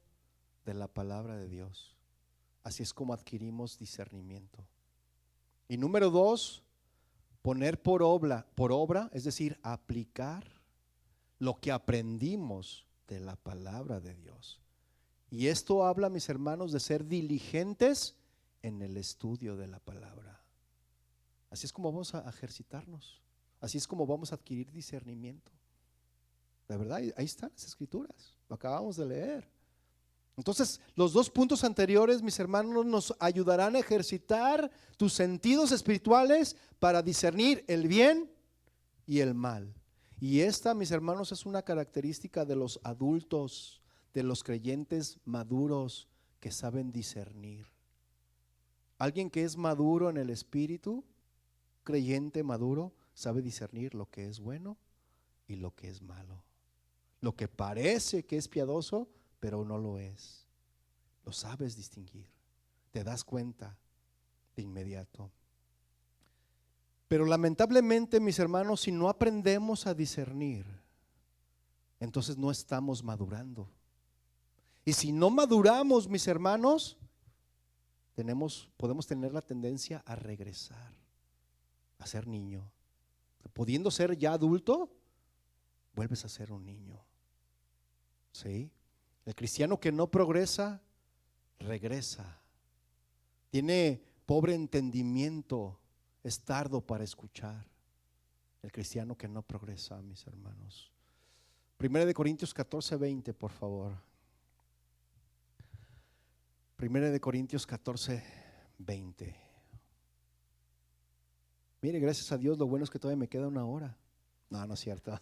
de la palabra de Dios. Así es como adquirimos discernimiento. Y número 2, poner por obra, es decir, aplicar lo que aprendimos de la palabra de Dios. Y esto habla, mis hermanos, de ser diligentes en el estudio de la palabra. Así es como vamos a ejercitarnos. Así es como vamos a adquirir discernimiento. De verdad, ahí están las escrituras, lo acabamos de leer. Entonces, los 2 puntos anteriores, mis hermanos, nos ayudarán a ejercitar tus sentidos espirituales para discernir el bien y el mal. Y esta, mis hermanos, es una característica de los adultos, de los creyentes maduros que saben discernir. Alguien que es maduro en el espíritu, creyente maduro, sabe discernir lo que es bueno y lo que es malo. Lo que parece que es piadoso, pero no lo es. Lo sabes distinguir, te das cuenta de inmediato. Pero lamentablemente, mis hermanos, si no aprendemos a discernir, entonces no estamos madurando. Y si no maduramos, mis hermanos, podemos tener la tendencia a regresar a ser niño. Pudiendo ser ya adulto, vuelves a ser un niño. ¿Sí? El cristiano que no progresa, regresa. Tiene pobre entendimiento, es tardo para escuchar. El cristiano que no progresa, mis hermanos. 1 Corintios 14:20, por favor. 1 Corintios 14:20. Mire, gracias a Dios, lo bueno es que todavía me queda 1 hora. No, no es cierto.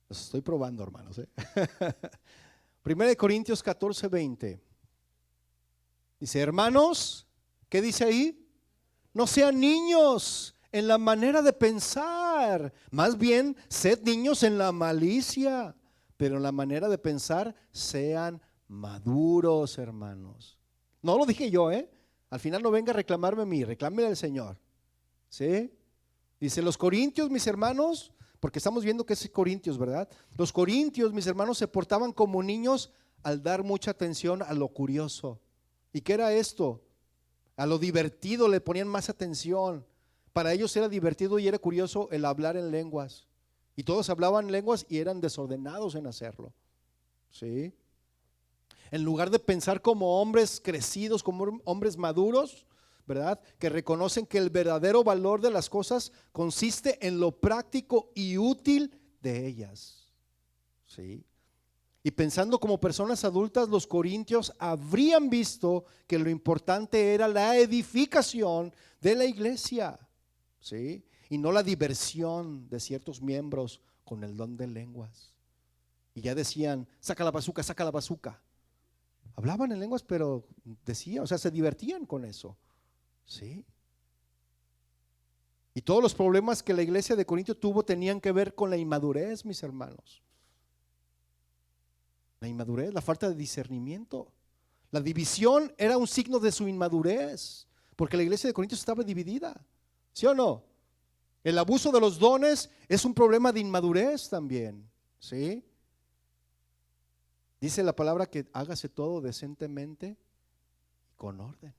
Los estoy probando, hermanos. 1 Corintios 14:20. Dice, hermanos, ¿qué dice ahí? No sean niños en la manera de pensar, más bien sed niños en la malicia, pero en la manera de pensar sean maduros, hermanos. No lo dije yo, al final no venga a reclamarme a mí, reclámele al Señor. ¿Sí? Dice, los corintios, mis hermanos, porque estamos viendo que es Corintios, ¿verdad? Los corintios, mis hermanos, se portaban como niños al dar mucha atención a lo curioso. ¿Y qué era esto? A lo divertido le ponían más atención. Para ellos era divertido y era curioso el hablar en lenguas. Y todos hablaban lenguas y eran desordenados en hacerlo. ¿Sí? En lugar de pensar como hombres crecidos, como hombres maduros, ¿verdad? Que reconocen que el verdadero valor de las cosas consiste en lo práctico y útil de ellas. ¿Sí? Y pensando como personas adultas, los corintios habrían visto que lo importante era la edificación de la iglesia, ¿sí? Y no la diversión de ciertos miembros con el don de lenguas. Y ya decían, saca la bazuca, saca la bazuca. Hablaban en lenguas, pero decían, o sea, se divertían con eso. ¿Sí? Y todos los problemas que la iglesia de Corinto tuvo tenían que ver con la inmadurez, mis hermanos. La inmadurez, la falta de discernimiento. La división era un signo de su inmadurez, porque la iglesia de Corinto estaba dividida. ¿Sí o no? El abuso de los dones es un problema de inmadurez también. ¿Sí? Dice la palabra que hágase todo decentemente y con orden.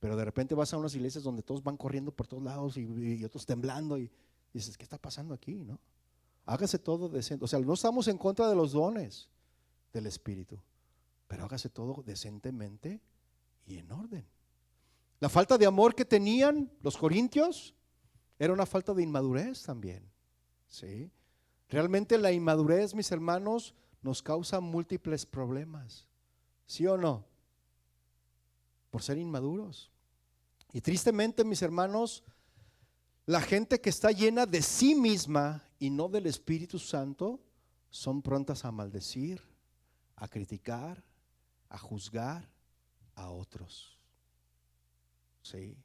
Pero de repente vas a unas iglesias donde todos van corriendo por todos lados y otros temblando y dices, ¿qué está pasando aquí? ¿No? Hágase todo decente. O sea, no estamos en contra de los dones del Espíritu, pero hágase todo decentemente y en orden. La falta de amor que tenían los corintios era una falta de inmadurez también. ¿Sí? Realmente la inmadurez, mis hermanos, nos causa múltiples problemas. ¿Sí o no? Por ser inmaduros. Y tristemente, mis hermanos, la gente que está llena de sí misma y no del Espíritu Santo son prontas a maldecir, a criticar, a juzgar a otros. ¿Sí?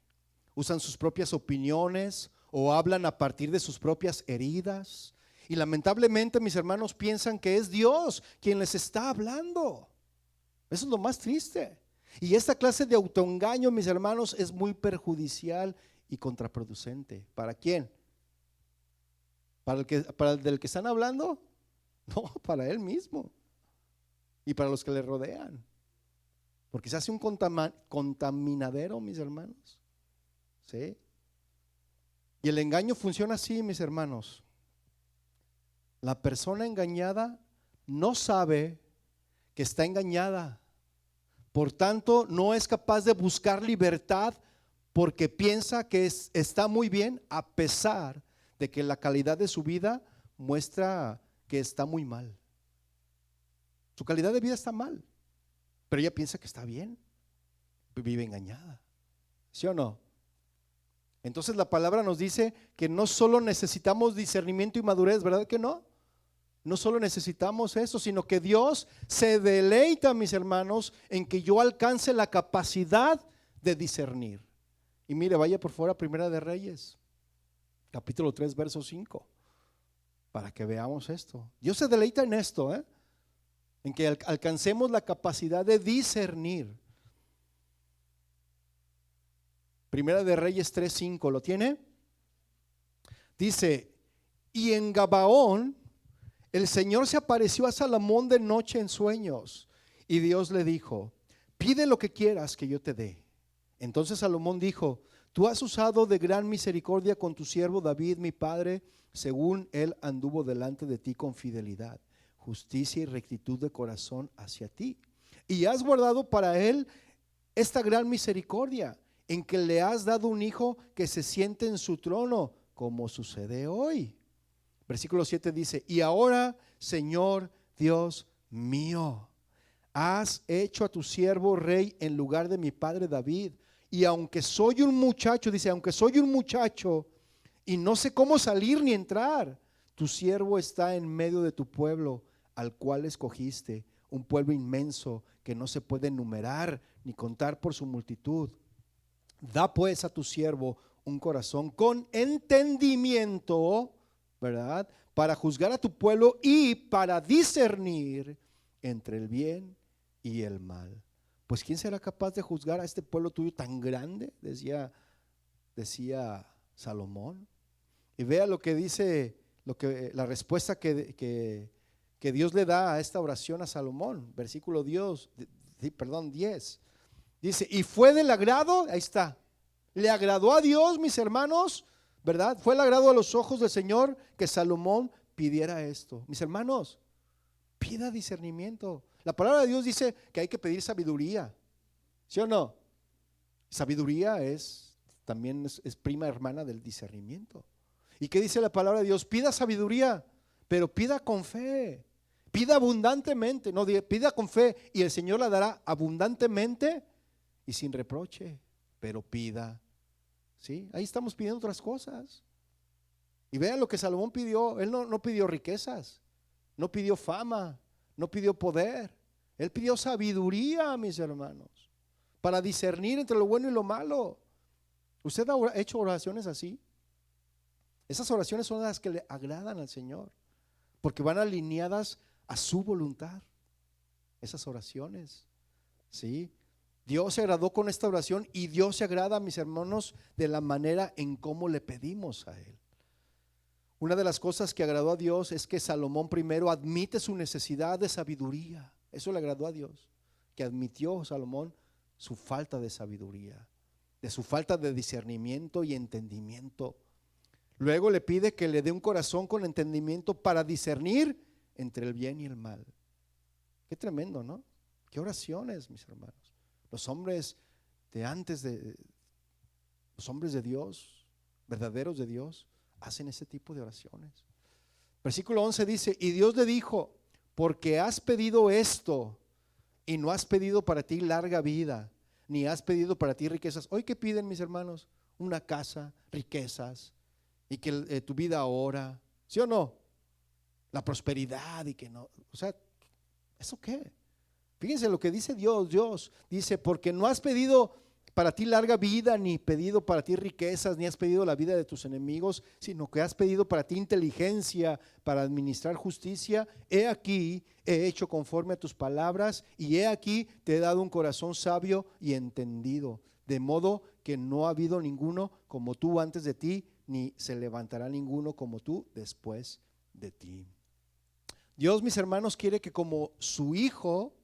Usan sus propias opiniones o hablan a partir de sus propias heridas. Y lamentablemente, mis hermanos, piensan que es Dios quien les está hablando. Eso es lo más triste. Y esta clase de autoengaño, mis hermanos, es muy perjudicial y contraproducente. ¿Para quién? ¿Para el del que están hablando? No, para él mismo y para los que le rodean. Porque se hace un contaminadero, mis hermanos. ¿Sí? Y el engaño funciona así, mis hermanos. La persona engañada no sabe que está engañada. Por tanto, no es capaz de buscar libertad porque piensa que está muy bien, a pesar de que la calidad de su vida muestra que está muy mal. Su calidad de vida está mal, pero ella piensa que está bien. Vive engañada. ¿Sí o no? Entonces la palabra nos dice que no solo necesitamos discernimiento y madurez, ¿verdad que no? No solo necesitamos eso, sino que Dios se deleita, mis hermanos, en que yo alcance la capacidad de discernir. Y mire, vaya por fuera, Primera de Reyes, capítulo 3, verso 5, para que veamos esto. Dios se deleita en esto, en que alcancemos la capacidad de discernir. Primera de Reyes 3, 5, ¿lo tiene? Dice, y en Gabaón el Señor se apareció a Salomón de noche en sueños y Dios le dijo, pide lo que quieras que yo te dé. Entonces Salomón dijo, tú has usado de gran misericordia con tu siervo David, mi padre, según él anduvo delante de ti con fidelidad, justicia y rectitud de corazón hacia ti. Y has guardado para él esta gran misericordia, en que le has dado un hijo que se siente en su trono, como sucede hoy. Versículo 7 dice, y ahora, Señor Dios mío, has hecho a tu siervo rey en lugar de mi padre David. Y aunque soy un muchacho, dice, aunque soy un muchacho y no sé cómo salir ni entrar, tu siervo está en medio de tu pueblo, al cual escogiste, un pueblo inmenso que no se puede enumerar ni contar por su multitud. Da pues a tu siervo un corazón con entendimiento, ¿verdad? Para juzgar a tu pueblo y para discernir entre el bien y el mal. Pues ¿quién será capaz de juzgar a este pueblo tuyo tan grande? Decía Salomón. Y vea lo que dice, la respuesta que Dios le da a esta oración a Salomón. Versículo 10. Dice, y fue del agrado, ahí está. Le agradó a Dios, mis hermanos, ¿verdad? Fue el agrado a los ojos del Señor que Salomón pidiera esto. Mis hermanos, pida discernimiento. La palabra de Dios dice que hay que pedir sabiduría, ¿sí o no? Sabiduría también es prima hermana del discernimiento. ¿Y qué dice la palabra de Dios? Pida sabiduría, pero pida con fe, pida abundantemente, no, pida con fe y el Señor la dará abundantemente y sin reproche, pero pida. ¿Sí? Ahí estamos pidiendo otras cosas. Y vean lo que Salomón pidió. Él no pidió riquezas, no pidió fama, no pidió poder. Él pidió sabiduría, mis hermanos, para discernir entre lo bueno y lo malo. ¿Usted ha hecho oraciones así? Esas oraciones son las que le agradan al Señor, porque van alineadas a su voluntad. Esas oraciones, ¿sí? Dios se agradó con esta oración y Dios se agrada, mis hermanos, de la manera en cómo le pedimos a Él. Una de las cosas que agradó a Dios es que Salomón primero admite su necesidad de sabiduría. Eso le agradó a Dios, que admitió Salomón su falta de sabiduría, de su falta de discernimiento y entendimiento. Luego le pide que le dé un corazón con entendimiento para discernir entre el bien y el mal. Qué tremendo, ¿no? Qué oraciones, mis hermanos. Los hombres de antes los hombres de Dios, verdaderos de Dios, hacen ese tipo de oraciones. Versículo 11 dice: y Dios le dijo, porque has pedido esto y no has pedido para ti larga vida, ni has pedido para ti riquezas. Hoy, ¿qué piden, mis hermanos? Una casa, riquezas, y que tu vida ahora, ¿sí o no? La prosperidad y que no, o sea, ¿eso qué? Fíjense lo que dice Dios. Dios dice: porque no has pedido para ti larga vida, ni pedido para ti riquezas, ni has pedido la vida de tus enemigos, sino que has pedido para ti inteligencia para administrar justicia. He aquí, he hecho conforme a tus palabras, y he aquí te he dado un corazón sabio y entendido, de modo que no ha habido ninguno como tú antes de ti, ni se levantará ninguno como tú después de ti. Dios, mis hermanos, quiere que como su hijo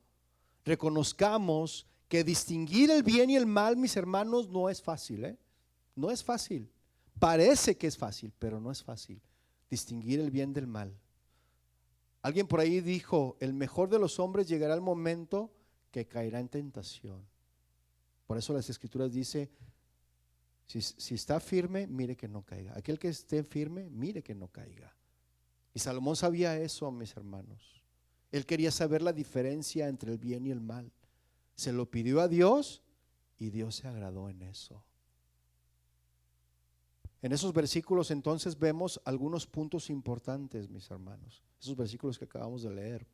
reconozcamos que distinguir el bien y el mal, mis hermanos, no es fácil, ¿eh? No es fácil. Parece que es fácil, pero no es fácil distinguir el bien del mal. Alguien por ahí dijo: el mejor de los hombres llegará el momento que caerá en tentación. Por eso las escrituras dicen: si está firme, mire que no caiga. Aquel que esté firme, mire que no caiga. Y Salomón sabía eso, mis hermanos. Él quería saber la diferencia entre el bien y el mal. Se lo pidió a Dios y Dios se agradó en eso. En esos versículos entonces vemos algunos puntos importantes, mis hermanos. Esos versículos que acabamos de leer.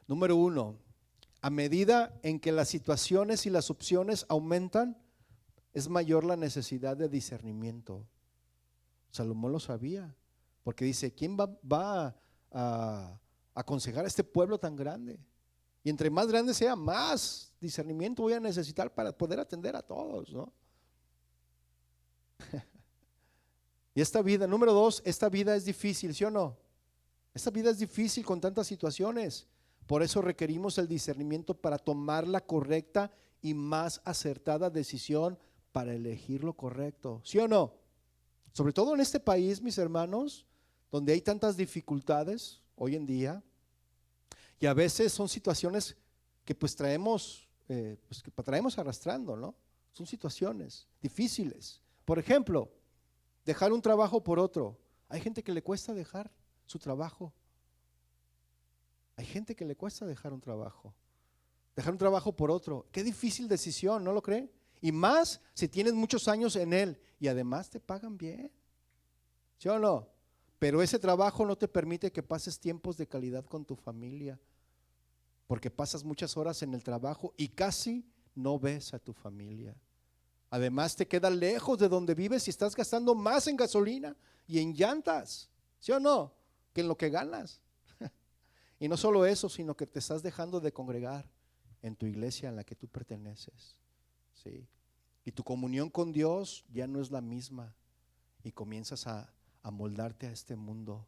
Número 1, a medida en que las situaciones y las opciones aumentan, es mayor la necesidad de discernimiento. Salomón lo sabía, porque dice: ¿quién va a aconsejar a este pueblo tan grande? Y entre más grande sea, más discernimiento voy a necesitar para poder atender a todos, ¿no? Y esta vida, número 2, esta vida es difícil, ¿sí o no? Esta vida es difícil con tantas situaciones. Por eso requerimos el discernimiento para tomar la correcta y más acertada decisión para elegir lo correcto, ¿sí o no? Sobre todo en este país, mis hermanos, donde hay tantas dificultades hoy en día, y a veces son situaciones que pues traemos arrastrando, ¿no? Son situaciones difíciles. Por ejemplo, dejar un trabajo por otro. Hay gente que le cuesta dejar su trabajo. Hay gente que le cuesta dejar un trabajo por otro. Qué difícil decisión, ¿no lo cree? Y más si tienes muchos años en él y además te pagan bien, ¿sí o no? Pero ese trabajo no te permite que pases tiempos de calidad con tu familia, porque pasas muchas horas en el trabajo y casi no ves a tu familia. Además te queda lejos de donde vives y estás gastando más en gasolina y en llantas, ¿sí o no?, que en lo que ganas. Y no solo eso, sino que te estás dejando de congregar en tu iglesia en la que tú perteneces, ¿sí? Y tu comunión con Dios ya no es la misma y comienzas a moldarte a este mundo.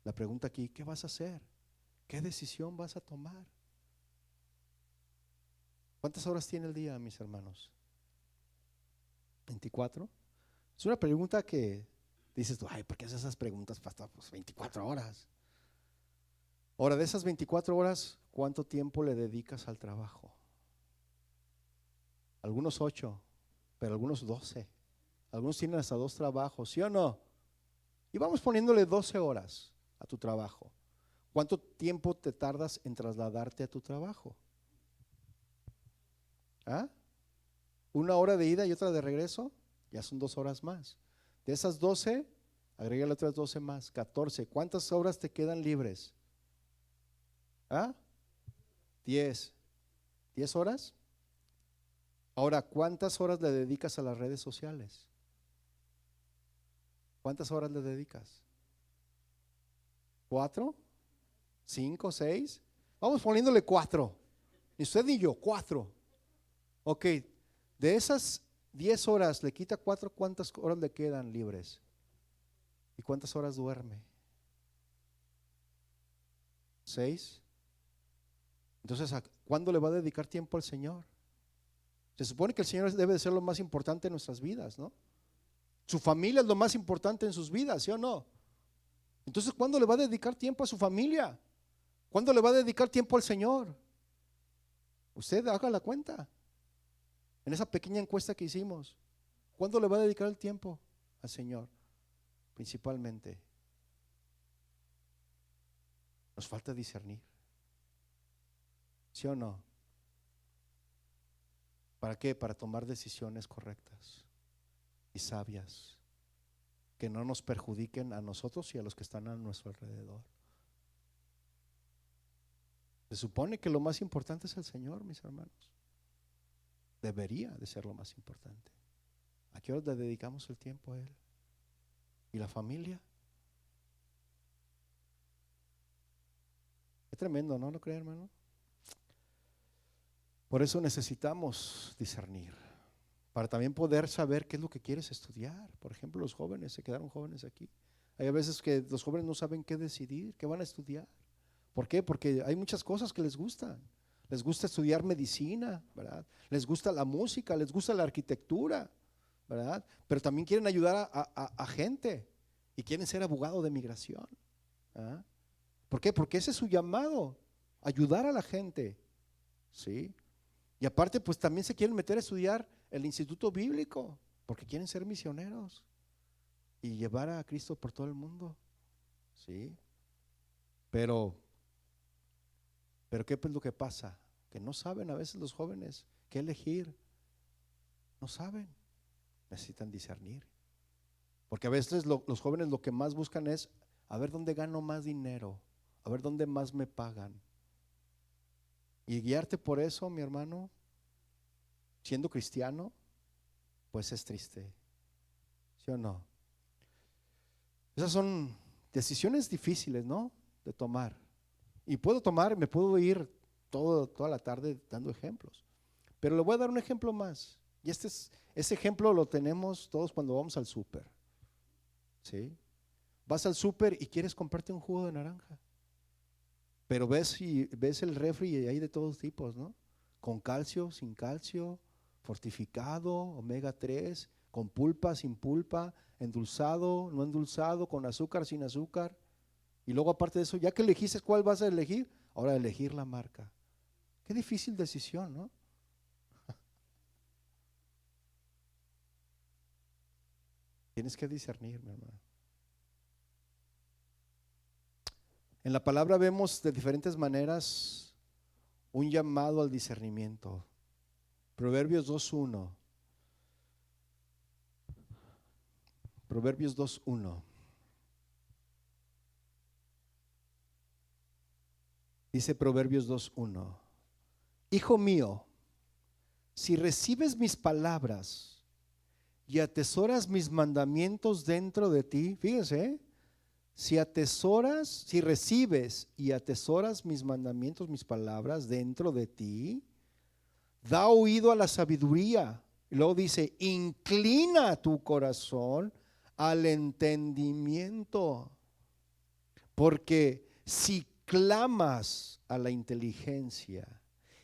La pregunta aquí: ¿qué vas a hacer? ¿Qué decisión vas a tomar? ¿Cuántas horas tiene el día, mis hermanos? ¿24? Es una pregunta que dices tú: ay, ¿por qué haces esas preguntas, pastor? Pues 24 horas. Ahora, de esas 24 horas, ¿cuánto tiempo le dedicas al trabajo? Algunos 8, pero algunos 12. Algunos tienen hasta 2 trabajos, ¿sí o no? Y vamos poniéndole 12 horas a tu trabajo. ¿Cuánto tiempo te tardas en trasladarte a tu trabajo? ¿Ah? 1 hora de ida y otra de regreso, ya son 2 horas más. De esas 12, Agrégale otras 12 más, 14. ¿Cuántas horas te quedan libres? ¿Ah? 10. ¿10 horas? Ahora, ¿cuántas horas le dedicas a las redes sociales? ¿Cuántas horas le dedicas? ¿4? ¿5? ¿6? Vamos poniéndole 4. Ni usted ni yo, 4. Ok, de esas 10 horas le quita 4, ¿cuántas horas le quedan libres? ¿Y cuántas horas duerme? 6. Entonces, ¿cuándo le va a dedicar tiempo al Señor? Se supone que el Señor debe de ser lo más importante en nuestras vidas, ¿no? Su familia es lo más importante en sus vidas, ¿sí o no? Entonces, ¿cuándo le va a dedicar tiempo a su familia? ¿Cuándo le va a dedicar tiempo al Señor? Usted haga la cuenta. En esa pequeña encuesta que hicimos, ¿cuándo le va a dedicar el tiempo al Señor? Principalmente. Nos falta discernir. ¿Sí o no? ¿Para qué? Para tomar decisiones correctas y sabias, que no nos perjudiquen a nosotros y a los que están a nuestro alrededor. Se supone que lo más importante es el Señor, mis hermanos. Debería de ser lo más importante. ¿A qué hora le dedicamos el tiempo a Él? ¿Y la familia? Es tremendo, ¿no lo cree, hermano? Por eso necesitamos discernir, para también poder saber qué es lo que quieres estudiar. Por ejemplo, los jóvenes, se quedaron jóvenes aquí. Hay a veces que los jóvenes no saben qué decidir, qué van a estudiar. ¿Por qué? Porque hay muchas cosas que les gustan. Les gusta estudiar medicina, ¿verdad? Les gusta la música, les gusta la arquitectura, ¿verdad? Pero también quieren ayudar a gente y quieren ser abogado de migración, ¿verdad? ¿Por qué? Porque ese es su llamado, ayudar a la gente, ¿sí? Y aparte, pues también se quieren meter a estudiar el instituto bíblico, porque quieren ser misioneros y llevar a Cristo por todo el mundo, ¿sí? Pero ¿qué es lo que pasa? Que no saben a veces los jóvenes qué elegir. No saben. Necesitan discernir. Porque a veces los jóvenes lo que más buscan es a ver dónde gano más dinero, a ver dónde más me pagan. Y guiarte por eso, mi hermano, siendo cristiano, pues es triste. ¿Sí o no? Esas son decisiones difíciles, ¿no? De tomar. Y me puedo ir toda la tarde dando ejemplos. Pero le voy a dar un ejemplo más. Y ese ejemplo lo tenemos todos cuando vamos al súper. ¿Sí? Vas al súper y quieres comprarte un jugo de naranja. Pero ves el refri y hay de todos tipos, ¿no? Con calcio, sin calcio, fortificado, omega 3, con pulpa, sin pulpa, endulzado, no endulzado, con azúcar, sin azúcar. Y luego aparte de eso, ya que elegiste cuál vas a elegir, ahora elegir la marca. Qué difícil decisión, ¿no? Tienes que discernir, mi hermano. En la palabra vemos de diferentes maneras un llamado al discernimiento. Proverbios 2:1. Proverbios 2:1. Dice Proverbios 2:1. Hijo mío, si recibes mis palabras y atesoras mis mandamientos dentro de ti, fíjense, si recibes y atesoras mis mandamientos, mis palabras dentro de ti, da oído a la sabiduría. Y luego dice, inclina tu corazón al entendimiento, porque si clamas a la inteligencia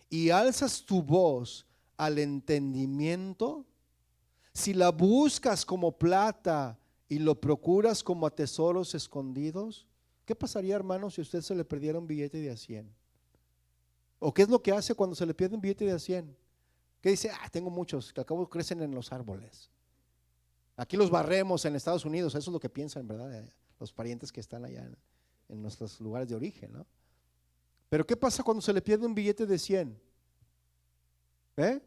y alzas tu voz al entendimiento, si la buscas como plata y lo procuras como a tesoros escondidos, ¿qué pasaría, hermano, si a usted se le perdiera un billete de a 100? ¿O qué es lo que hace cuando se le pierde un billete de a 100? ¿Qué dice? Tengo muchos, que al cabo crecen en los árboles. Aquí los barremos en Estados Unidos, eso es lo que piensan, ¿verdad? Los parientes que están allá en nuestros lugares de origen, ¿no? Pero ¿qué pasa cuando se le pierde un billete de 100? ¿Eh?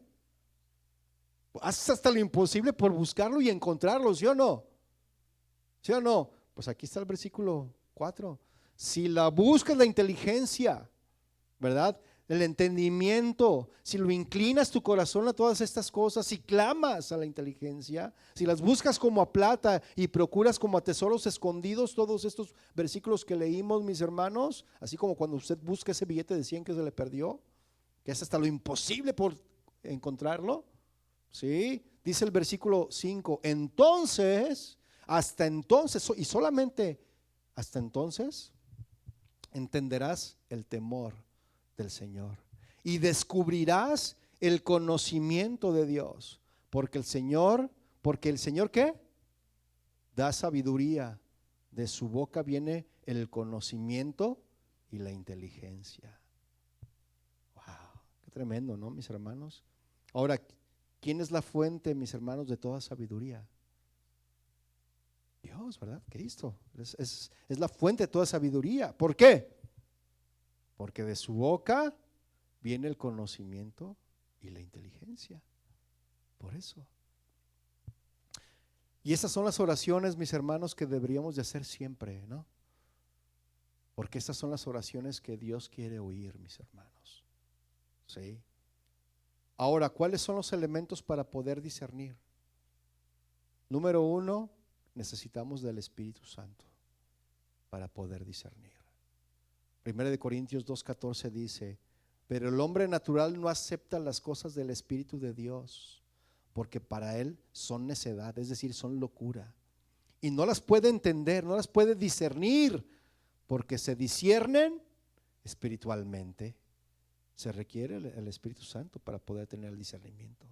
Haces hasta lo imposible por buscarlo y encontrarlo, ¿sí o no? ¿Sí o no? Pues aquí está el versículo 4. Si la buscas la inteligencia, ¿verdad? El entendimiento, si lo inclinas tu corazón a todas estas cosas, si clamas a la inteligencia, si las buscas como a plata y procuras como a tesoros escondidos, todos estos versículos que leímos, mis hermanos, así como cuando usted busca ese billete de 100 que se le perdió, que es hasta lo imposible por encontrarlo, ¿sí? Dice el versículo 5, entonces, hasta entonces, y solamente hasta entonces, entenderás el temor del Señor y descubrirás el conocimiento de Dios, porque el Señor ¿qué? Da sabiduría, de su boca viene el conocimiento y la inteligencia. Wow, qué tremendo, ¿no, mis hermanos? Ahora, ¿quién es la fuente, mis hermanos, de toda sabiduría? Dios, ¿verdad? Cristo es la fuente de toda sabiduría. ¿Por qué? Porque de su boca viene el conocimiento y la inteligencia. Por eso. Y esas son las oraciones, mis hermanos, que deberíamos de hacer siempre, ¿no? Porque estas son las oraciones que Dios quiere oír, mis hermanos. ¿Sí? Ahora, ¿cuáles son los elementos para poder discernir? Número 1, necesitamos del Espíritu Santo para poder discernir. 1 Corintios 2:14 dice, pero el hombre natural no acepta las cosas del Espíritu de Dios, porque para él son necedad, es decir, son locura, y no las puede entender, no las puede discernir, porque se disciernen espiritualmente. Se requiere el Espíritu Santo para poder tener el discernimiento,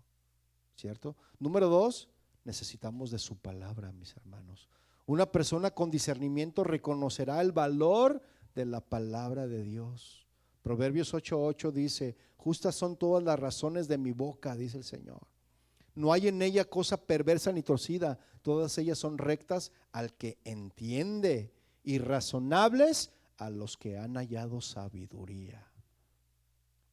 ¿cierto? Número 2, necesitamos de su palabra, mis hermanos. Una persona con discernimiento reconocerá el valor de la palabra de Dios. Proverbios 8:8 dice, justas son todas las razones de mi boca, dice el Señor. No hay en ella cosa perversa ni torcida, todas ellas son rectas al que entiende y razonables a los que han hallado sabiduría.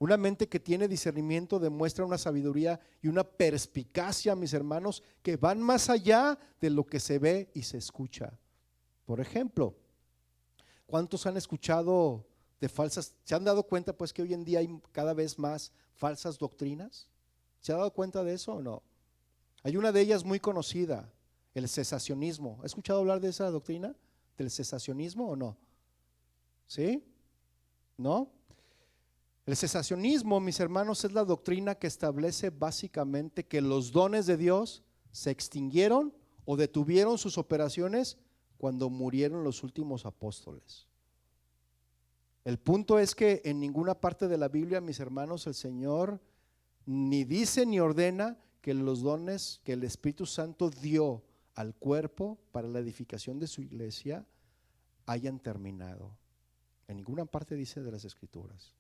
Una mente que tiene discernimiento demuestra una sabiduría y una perspicacia, mis hermanos, que van más allá de lo que se ve y se escucha. Por ejemplo, ¿cuántos han escuchado de falsas? ¿Se han dado cuenta pues que hoy en día hay cada vez más falsas doctrinas? ¿Se ha dado cuenta de eso o no? Hay una de ellas muy conocida, el cesacionismo. ¿Ha escuchado hablar de esa doctrina? ¿Del cesacionismo o no? ¿Sí? ¿No? El cesacionismo, mis hermanos, es la doctrina que establece básicamente que los dones de Dios se extinguieron o detuvieron sus operaciones cuando murieron los últimos apóstoles. El punto es que en ninguna parte de la Biblia, mis hermanos, el Señor ni dice ni ordena que los dones que el Espíritu Santo dio al cuerpo para la edificación de su iglesia hayan terminado. En ninguna parte dice de las Escrituras.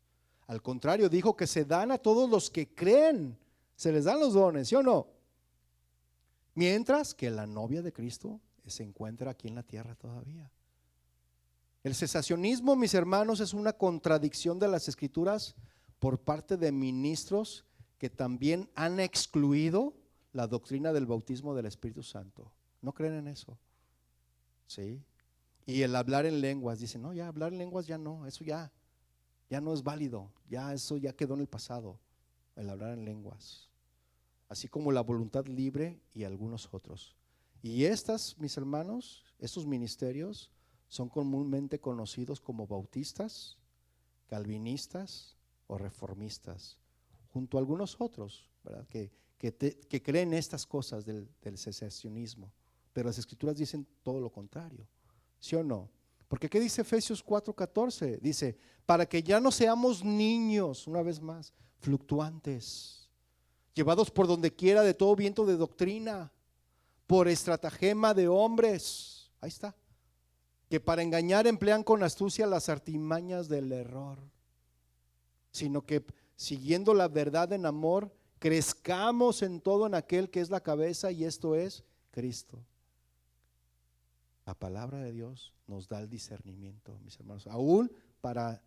Al contrario, dijo que se dan a todos los que creen, se les dan los dones, ¿sí o no? Mientras que la novia de Cristo se encuentra aquí en la tierra todavía. El cesacionismo, mis hermanos, es una contradicción de las Escrituras por parte de ministros que también han excluido la doctrina del bautismo del Espíritu Santo. ¿No creen en eso? ¿Sí? Y el hablar en lenguas, dicen, no, ya hablar en lenguas ya no, eso ya no es válido, ya eso ya quedó en el pasado, el hablar en lenguas, así como la voluntad libre y algunos otros. Y estas, mis hermanos, estos ministerios son comúnmente conocidos como bautistas, calvinistas o reformistas, junto a algunos otros, ¿verdad? Que creen estas cosas del cesacionismo, pero las Escrituras dicen todo lo contrario, ¿sí o no? Porque ¿qué dice Efesios 4:14? Dice, para que ya no seamos niños, una vez más, fluctuantes, llevados por donde quiera de todo viento de doctrina, por estratagema de hombres, ahí está, que para engañar emplean con astucia las artimañas del error, sino que siguiendo la verdad en amor, crezcamos en todo en aquel que es la cabeza, y esto es Cristo. La palabra de Dios nos da el discernimiento, mis hermanos, aún para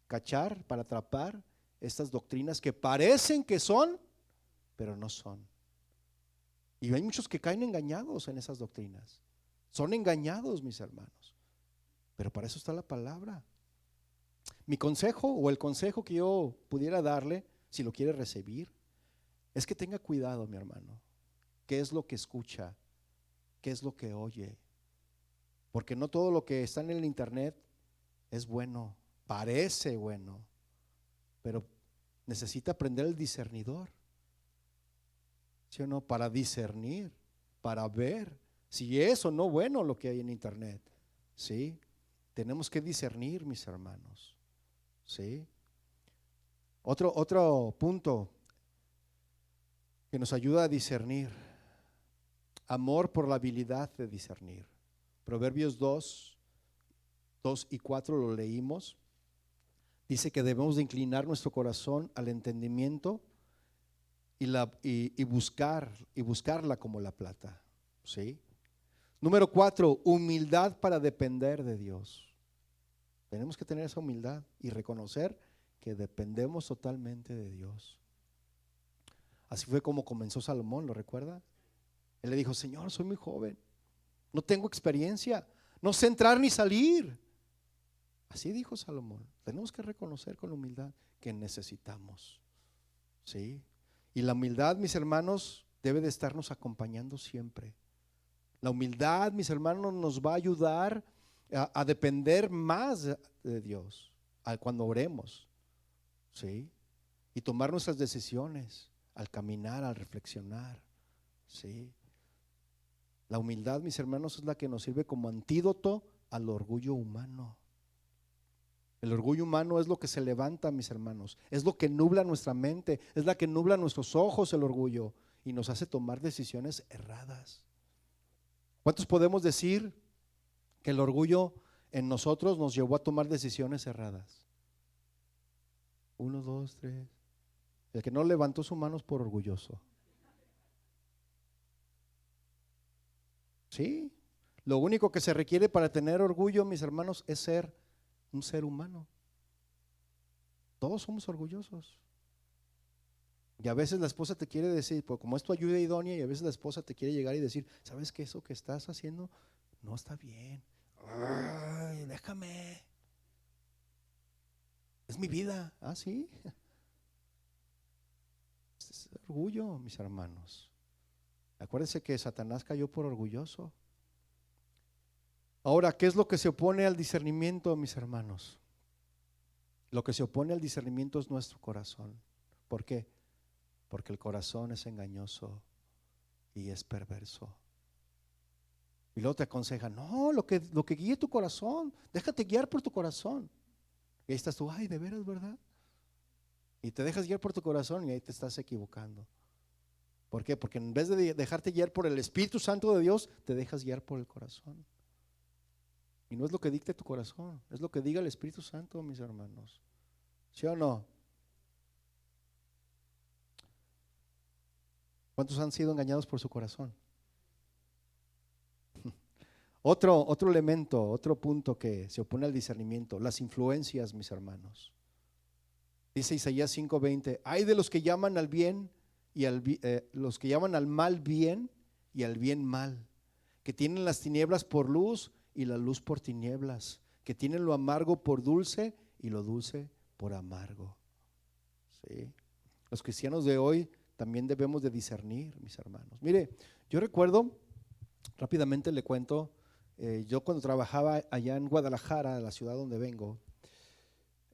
cachar, para atrapar estas doctrinas que parecen que son, pero no son. Y hay muchos que caen engañados en esas doctrinas, Son engañados, mis hermanos. Pero para eso está la palabra. Mi consejo o el consejo que yo pudiera darle, si lo quiere recibir, es que tenga cuidado, mi hermano. ¿Qué es lo que escucha? ¿Qué es lo que oye? Porque no todo lo que está en el internet es bueno, parece bueno, pero necesita aprender el discernidor, ¿sí o no? Para discernir, para ver si es o no bueno lo que hay en internet, ¿sí? Tenemos que discernir, mis hermanos, ¿sí? Otro punto que nos ayuda a discernir, amor por la habilidad de discernir. Proverbios 2 y 4 lo leímos. Dice que debemos de inclinar nuestro corazón al entendimiento y buscarla como la plata, ¿sí? Número 4, humildad para depender de Dios. Tenemos que tener esa humildad y reconocer que dependemos totalmente de Dios. Así fue como comenzó Salomón, ¿lo recuerda? Él le dijo: Señor, soy muy joven, no tengo experiencia, no sé entrar ni salir. Así dijo Salomón. Tenemos que reconocer con humildad que necesitamos, ¿sí? Y la humildad, mis hermanos, debe de estarnos acompañando siempre. La humildad, mis hermanos, nos va a ayudar a depender más de Dios cuando oremos, ¿sí? Y tomar nuestras decisiones al caminar, al reflexionar, ¿sí? La humildad, mis hermanos, es la que nos sirve como antídoto al orgullo humano. El orgullo humano es lo que se levanta, mis hermanos, es lo que nubla nuestra mente, es la que nubla nuestros ojos, el orgullo, y nos hace tomar decisiones erradas. ¿Cuántos podemos decir que el orgullo en nosotros nos llevó a tomar decisiones erradas? 1, 2, 3. El que no levantó su mano es por orgulloso. Sí, lo único que se requiere para tener orgullo, mis hermanos, es ser un ser humano. Todos somos orgullosos. Y a veces la esposa te quiere decir, pues como es tu ayuda idónea, y a veces la esposa te quiere llegar y decir: ¿sabes que eso que estás haciendo no está bien? Ay, déjame. Es mi vida. Ah, sí. Es orgullo, mis hermanos. Acuérdense que Satanás cayó por orgulloso. Ahora, ¿qué es lo que se opone al discernimiento, mis hermanos? Lo que se opone al discernimiento es nuestro corazón. ¿Por qué? Porque el corazón es engañoso y es perverso. Y luego te aconsejan: no, lo que guíe tu corazón, déjate guiar por tu corazón. Y ahí estás tú: ay, de veras, ¿verdad? Y te dejas guiar por tu corazón y ahí te estás equivocando. ¿Por qué? Porque en vez de dejarte guiar por el Espíritu Santo de Dios, te dejas guiar por el corazón. Y no es lo que dicte tu corazón, es lo que diga el Espíritu Santo, mis hermanos. ¿Sí o no? ¿Cuántos han sido engañados por su corazón? Otro elemento, otro punto que se opone al discernimiento: las influencias, mis hermanos. Dice Isaías 5:20: hay de los que llaman al bien y los que llaman al mal bien y al bien mal, que tienen las tinieblas por luz y la luz por tinieblas, que tienen lo amargo por dulce y lo dulce por amargo. ¿Sí? Los cristianos de hoy también debemos de discernir, mis hermanos. Mire, yo recuerdo, rápidamente le cuento, yo cuando trabajaba allá en Guadalajara, la ciudad donde vengo,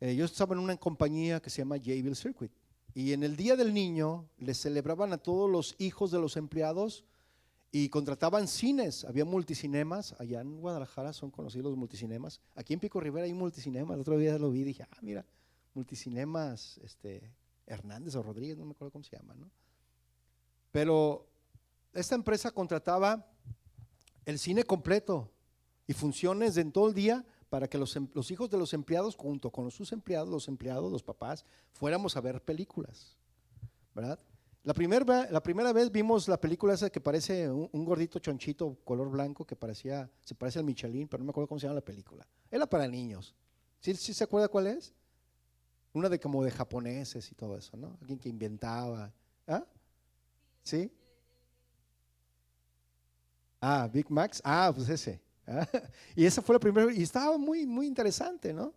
yo estaba en una compañía que se llama Jabil Circuit, y en el Día del Niño les celebraban a todos los hijos de los empleados y contrataban cines. Había multicinemas allá en Guadalajara, son conocidos los multicinemas. Aquí en Pico Rivera hay multicinemas. El otro día lo vi y dije: ah, mira, multicinemas Hernández o Rodríguez, no me acuerdo cómo se llama, ¿no? Pero esta empresa contrataba el cine completo y funciones en todo el día para que los hijos de los empleados, junto con sus empleados, los papás, fuéramos a ver películas, ¿verdad? La primera vez vimos la película esa que parece un gordito chonchito color blanco que se parece al Michelin, pero no me acuerdo cómo se llama la película. Era para niños. ¿Sí se acuerda cuál es? Una como de japoneses y todo eso, ¿no? Alguien que inventaba. ¿Ah? ¿Sí? Ah, Big Macs. Ah, pues ese. Ah, y esa fue la primera, y estaba muy, muy interesante, ¿no?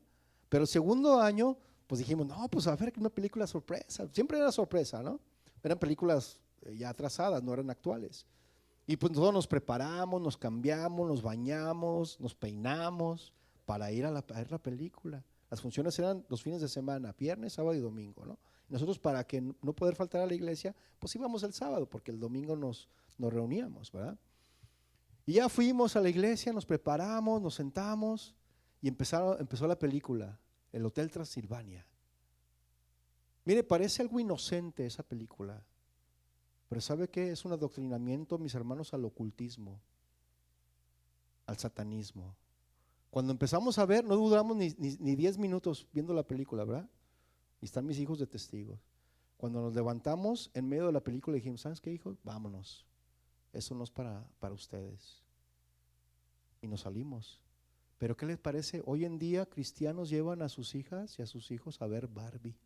Pero el segundo año, pues dijimos, no, pues a ver, una película sorpresa. Siempre era sorpresa, ¿no? Eran películas ya atrasadas, no eran actuales. Y pues todos nos preparamos, nos cambiamos, nos bañamos, nos peinamos para ir a ver la película. Las funciones eran los fines de semana, viernes, sábado y domingo, ¿no? Y nosotros para que no poder faltar a la iglesia, pues íbamos el sábado, porque el domingo nos reuníamos, ¿verdad? Y ya fuimos a la iglesia, nos preparamos, nos sentamos y empezó la película, El Hotel Transilvania. Mire, parece algo inocente esa película, pero ¿sabe qué? Es un adoctrinamiento, mis hermanos, al ocultismo, al satanismo. Cuando empezamos a ver, no duramos ni 10 minutos viendo la película, ¿verdad? Y están mis hijos de testigos. Cuando nos levantamos en medio de la película dijimos, ¿sabes qué, hijos? Vámonos. Eso no es para ustedes. Y nos salimos. Pero ¿qué les parece? Hoy en día cristianos llevan a sus hijas y a sus hijos a ver Barbie.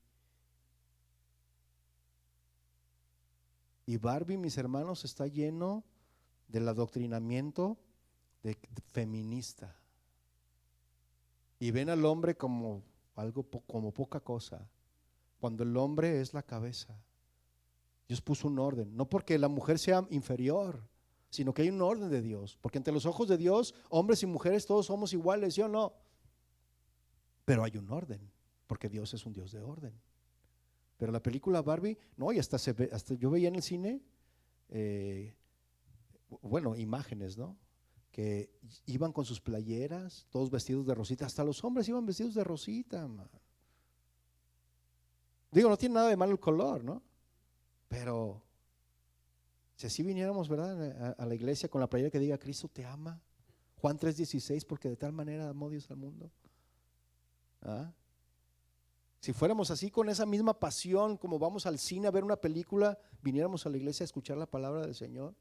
Y Barbie, mis hermanos, está lleno del adoctrinamiento feminista. Y ven al hombre como algo, como poca cosa, cuando el hombre es la cabeza. Dios puso un orden, no porque la mujer sea inferior, sino que hay un orden de Dios, porque ante los ojos de Dios, hombres y mujeres todos somos iguales, ¿sí o no? Pero hay un orden, porque Dios es un Dios de orden. Pero la película Barbie, no, y hasta yo veía en el cine, eh, bueno, imágenes, ¿no? Que iban con sus playeras, todos vestidos de rosita, hasta los hombres iban vestidos de rosita, man. Digo, no tiene nada de malo el color, ¿no? Pero si así viniéramos, ¿verdad? A la iglesia con la playera que diga Cristo te ama, Juan 3:16, porque de tal manera amó Dios al mundo. ¿Ah? Si fuéramos así con esa misma pasión, como vamos al cine a ver una película, viniéramos a la iglesia a escuchar la palabra del Señor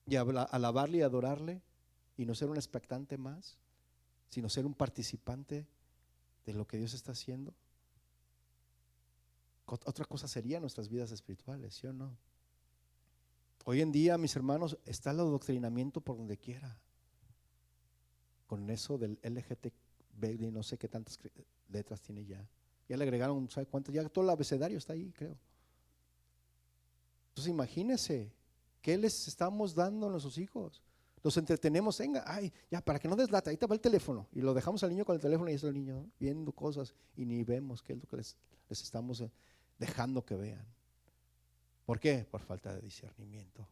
y a alabarle y adorarle, y no ser un expectante más, sino ser un participante de lo que Dios está haciendo. Otra cosa sería nuestras vidas espirituales, ¿sí o no? Hoy en día, mis hermanos, está el adoctrinamiento por donde quiera, con eso del LGTB, no sé qué tantas letras tiene ya. Ya le agregaron, ¿sabe cuántas? Ya todo el abecedario está ahí, creo. Entonces imagínense, ¿qué les estamos dando a nuestros hijos? Los entretenemos, venga, ay, ya, para que no deslata, ahí te va el teléfono. Y lo dejamos al niño con el teléfono y es el niño, ¿no?, viendo cosas y ni vemos qué es lo que les estamos dejando que vean. ¿Por qué? Por falta de discernimiento,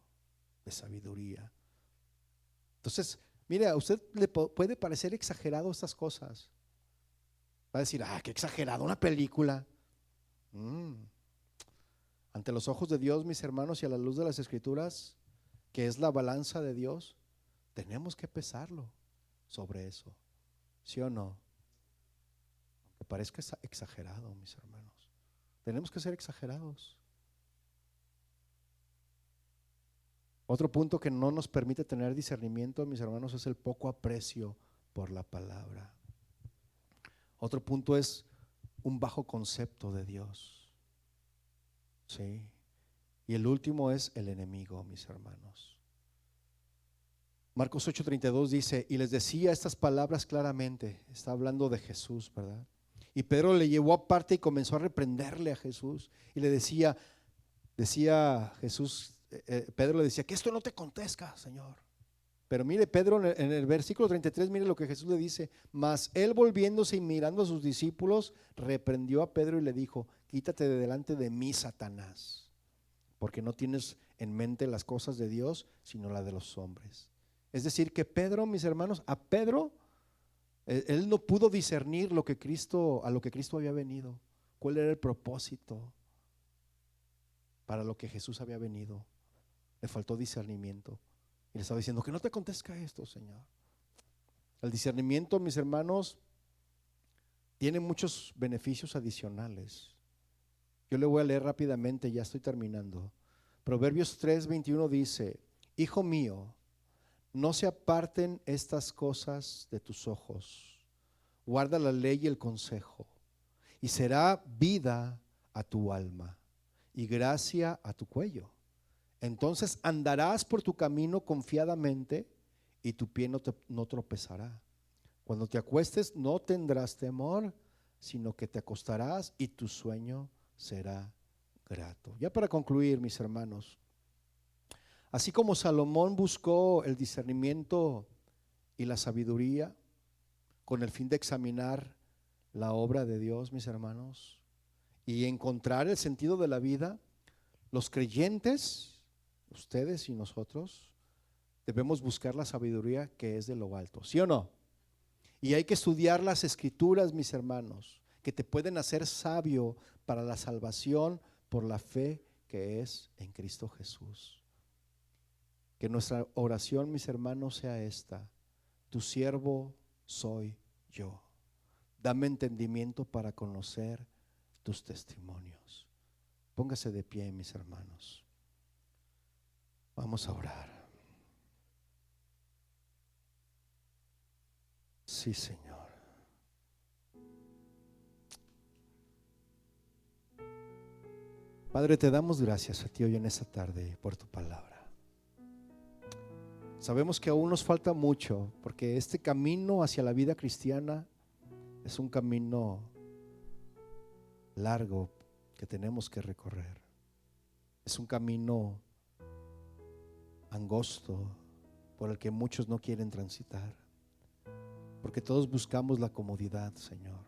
de sabiduría. Entonces, mire, a usted le puede parecer exagerado estas cosas. Va a decir, ah, qué exagerado, una película. Ante los ojos de Dios, mis hermanos, y a la luz de las Escrituras, que es la balanza de Dios, tenemos que pesarlo sobre eso, ¿sí o no? Aunque parezca exagerado, mis hermanos, tenemos que ser exagerados. Otro punto que no nos permite tener discernimiento, mis hermanos, es el poco aprecio por la palabra. Otro punto es un bajo concepto de Dios. Sí. Y el último es el enemigo, mis hermanos. Marcos 8:32 dice, y les decía estas palabras claramente, está hablando de Jesús, ¿verdad? Y Pedro le llevó aparte y comenzó a reprenderle a Jesús y le decía Jesús, Pedro le decía, que esto no te acontezca, Señor. Pero mire, Pedro en el versículo 33, mire lo que Jesús le dice, mas él volviéndose y mirando a sus discípulos, reprendió a Pedro y le dijo, quítate de delante de mí, Satanás, porque no tienes en mente las cosas de Dios, sino las de los hombres. Es decir, que Pedro, mis hermanos, a Pedro, él no pudo discernir a lo que Cristo había venido, cuál era el propósito para lo que Jesús había venido. Le faltó discernimiento. Y le estaba diciendo, que no te acontezca esto, Señor. El discernimiento, mis hermanos, tiene muchos beneficios adicionales. Yo le voy a leer rápidamente, ya estoy terminando. Proverbios 3:21 dice, hijo mío, no se aparten estas cosas de tus ojos. Guarda la ley y el consejo, y será vida a tu alma y gracia a tu cuello. Entonces andarás por tu camino confiadamente y tu pie no tropezará. Cuando te acuestes no tendrás temor, sino que te acostarás y tu sueño será grato. Ya para concluir, mis hermanos, así como Salomón buscó el discernimiento y la sabiduría con el fin de examinar la obra de Dios, mis hermanos, y encontrar el sentido de la vida, los creyentes, ustedes y nosotros, debemos buscar la sabiduría que es de lo alto, ¿sí o no? Y hay que estudiar las escrituras, mis hermanos, que te pueden hacer sabio para la salvación por la fe que es en Cristo Jesús. Que nuestra oración, mis hermanos, sea esta: tu siervo soy yo. Dame entendimiento para conocer tus testimonios. Póngase de pie, mis hermanos. Vamos a orar. Sí, Señor. Padre, te damos gracias a ti hoy en esta tarde por tu palabra. Sabemos que aún nos falta mucho, porque este camino hacia la vida cristiana es un camino largo que tenemos que recorrer. Es un camino angosto por el que muchos no quieren transitar, porque todos buscamos la comodidad, Señor.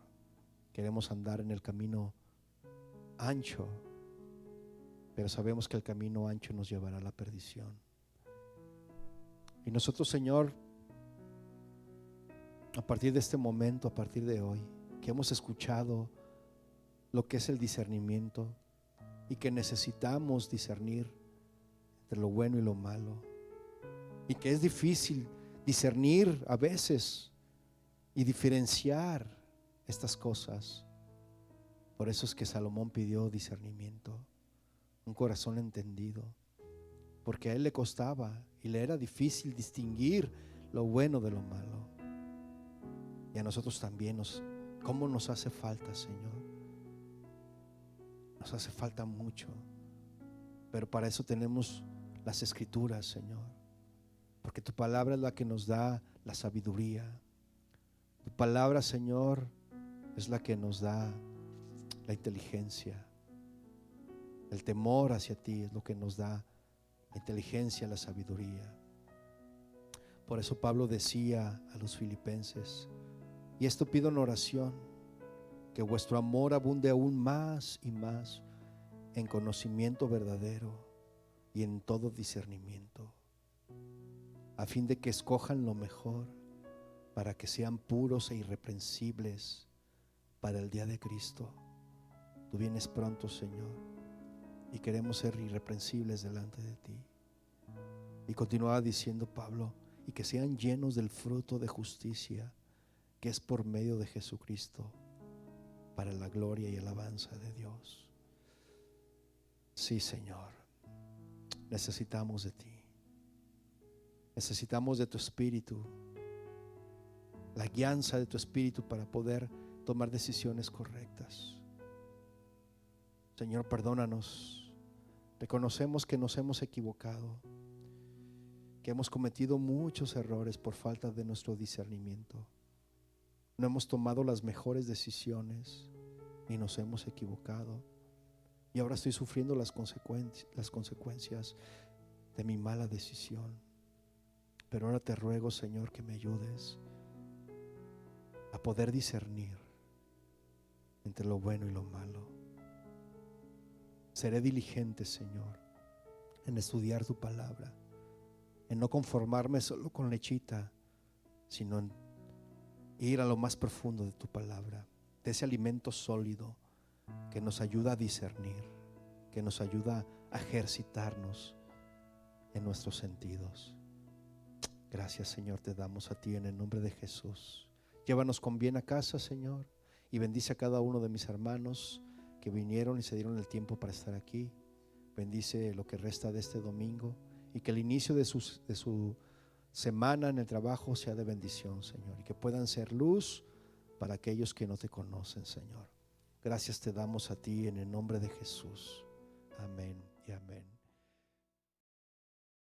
Queremos andar en el camino ancho, pero sabemos que el camino ancho nos llevará a la perdición. Y nosotros, Señor, a partir de este momento, a partir de hoy, que hemos escuchado lo que es el discernimiento y que necesitamos discernir entre lo bueno y lo malo, y que es difícil discernir a veces y diferenciar estas cosas. Por eso es que Salomón pidió discernimiento, un corazón entendido, porque a él le costaba y le era difícil distinguir lo bueno de lo malo. Y a nosotros también ¿cómo nos hace falta, Señor? Nos hace falta mucho, pero para eso tenemos las escrituras, Señor, porque tu palabra es la que nos da la sabiduría. Tu palabra, Señor, es la que nos da la inteligencia. El temor hacia ti es lo que nos da la inteligencia, la sabiduría. Por eso Pablo decía a los filipenses: y esto pido en oración, que vuestro amor abunde aún más y más en conocimiento verdadero y en todo discernimiento, a fin de que escojan lo mejor, para que sean puros e irreprensibles para el día de Cristo. Tú vienes pronto, Señor, y queremos ser irreprensibles delante de ti. Y continuaba diciendo Pablo: y que sean llenos del fruto de justicia, que es por medio de Jesucristo, para la gloria y alabanza de Dios. Sí, Señor, necesitamos de ti. Necesitamos de tu Espíritu, la guianza de tu Espíritu para poder tomar decisiones correctas. Señor, perdónanos. Reconocemos que nos hemos equivocado, que hemos cometido muchos errores por falta de nuestro discernimiento. No hemos tomado las mejores decisiones y nos hemos equivocado. Y ahora estoy sufriendo las consecuencias de mi mala decisión. Pero ahora te ruego, Señor, que me ayudes a poder discernir entre lo bueno y lo malo. Seré diligente, Señor, en estudiar tu palabra, en no conformarme solo con lechita, sino en ir a lo más profundo de tu palabra, de ese alimento sólido que nos ayuda a discernir, que nos ayuda a ejercitarnos en nuestros sentidos. Gracias, Señor, te damos a ti en el nombre de Jesús. Llévanos con bien a casa, Señor, y bendice a cada uno de mis hermanos que vinieron y se dieron el tiempo para estar aquí. Bendice lo que resta de este domingo, y que el inicio de su semana en el trabajo sea de bendición, Señor, y que puedan ser luz para aquellos que no te conocen, Señor. Gracias te damos a ti en el nombre de Jesús. Amén y amén.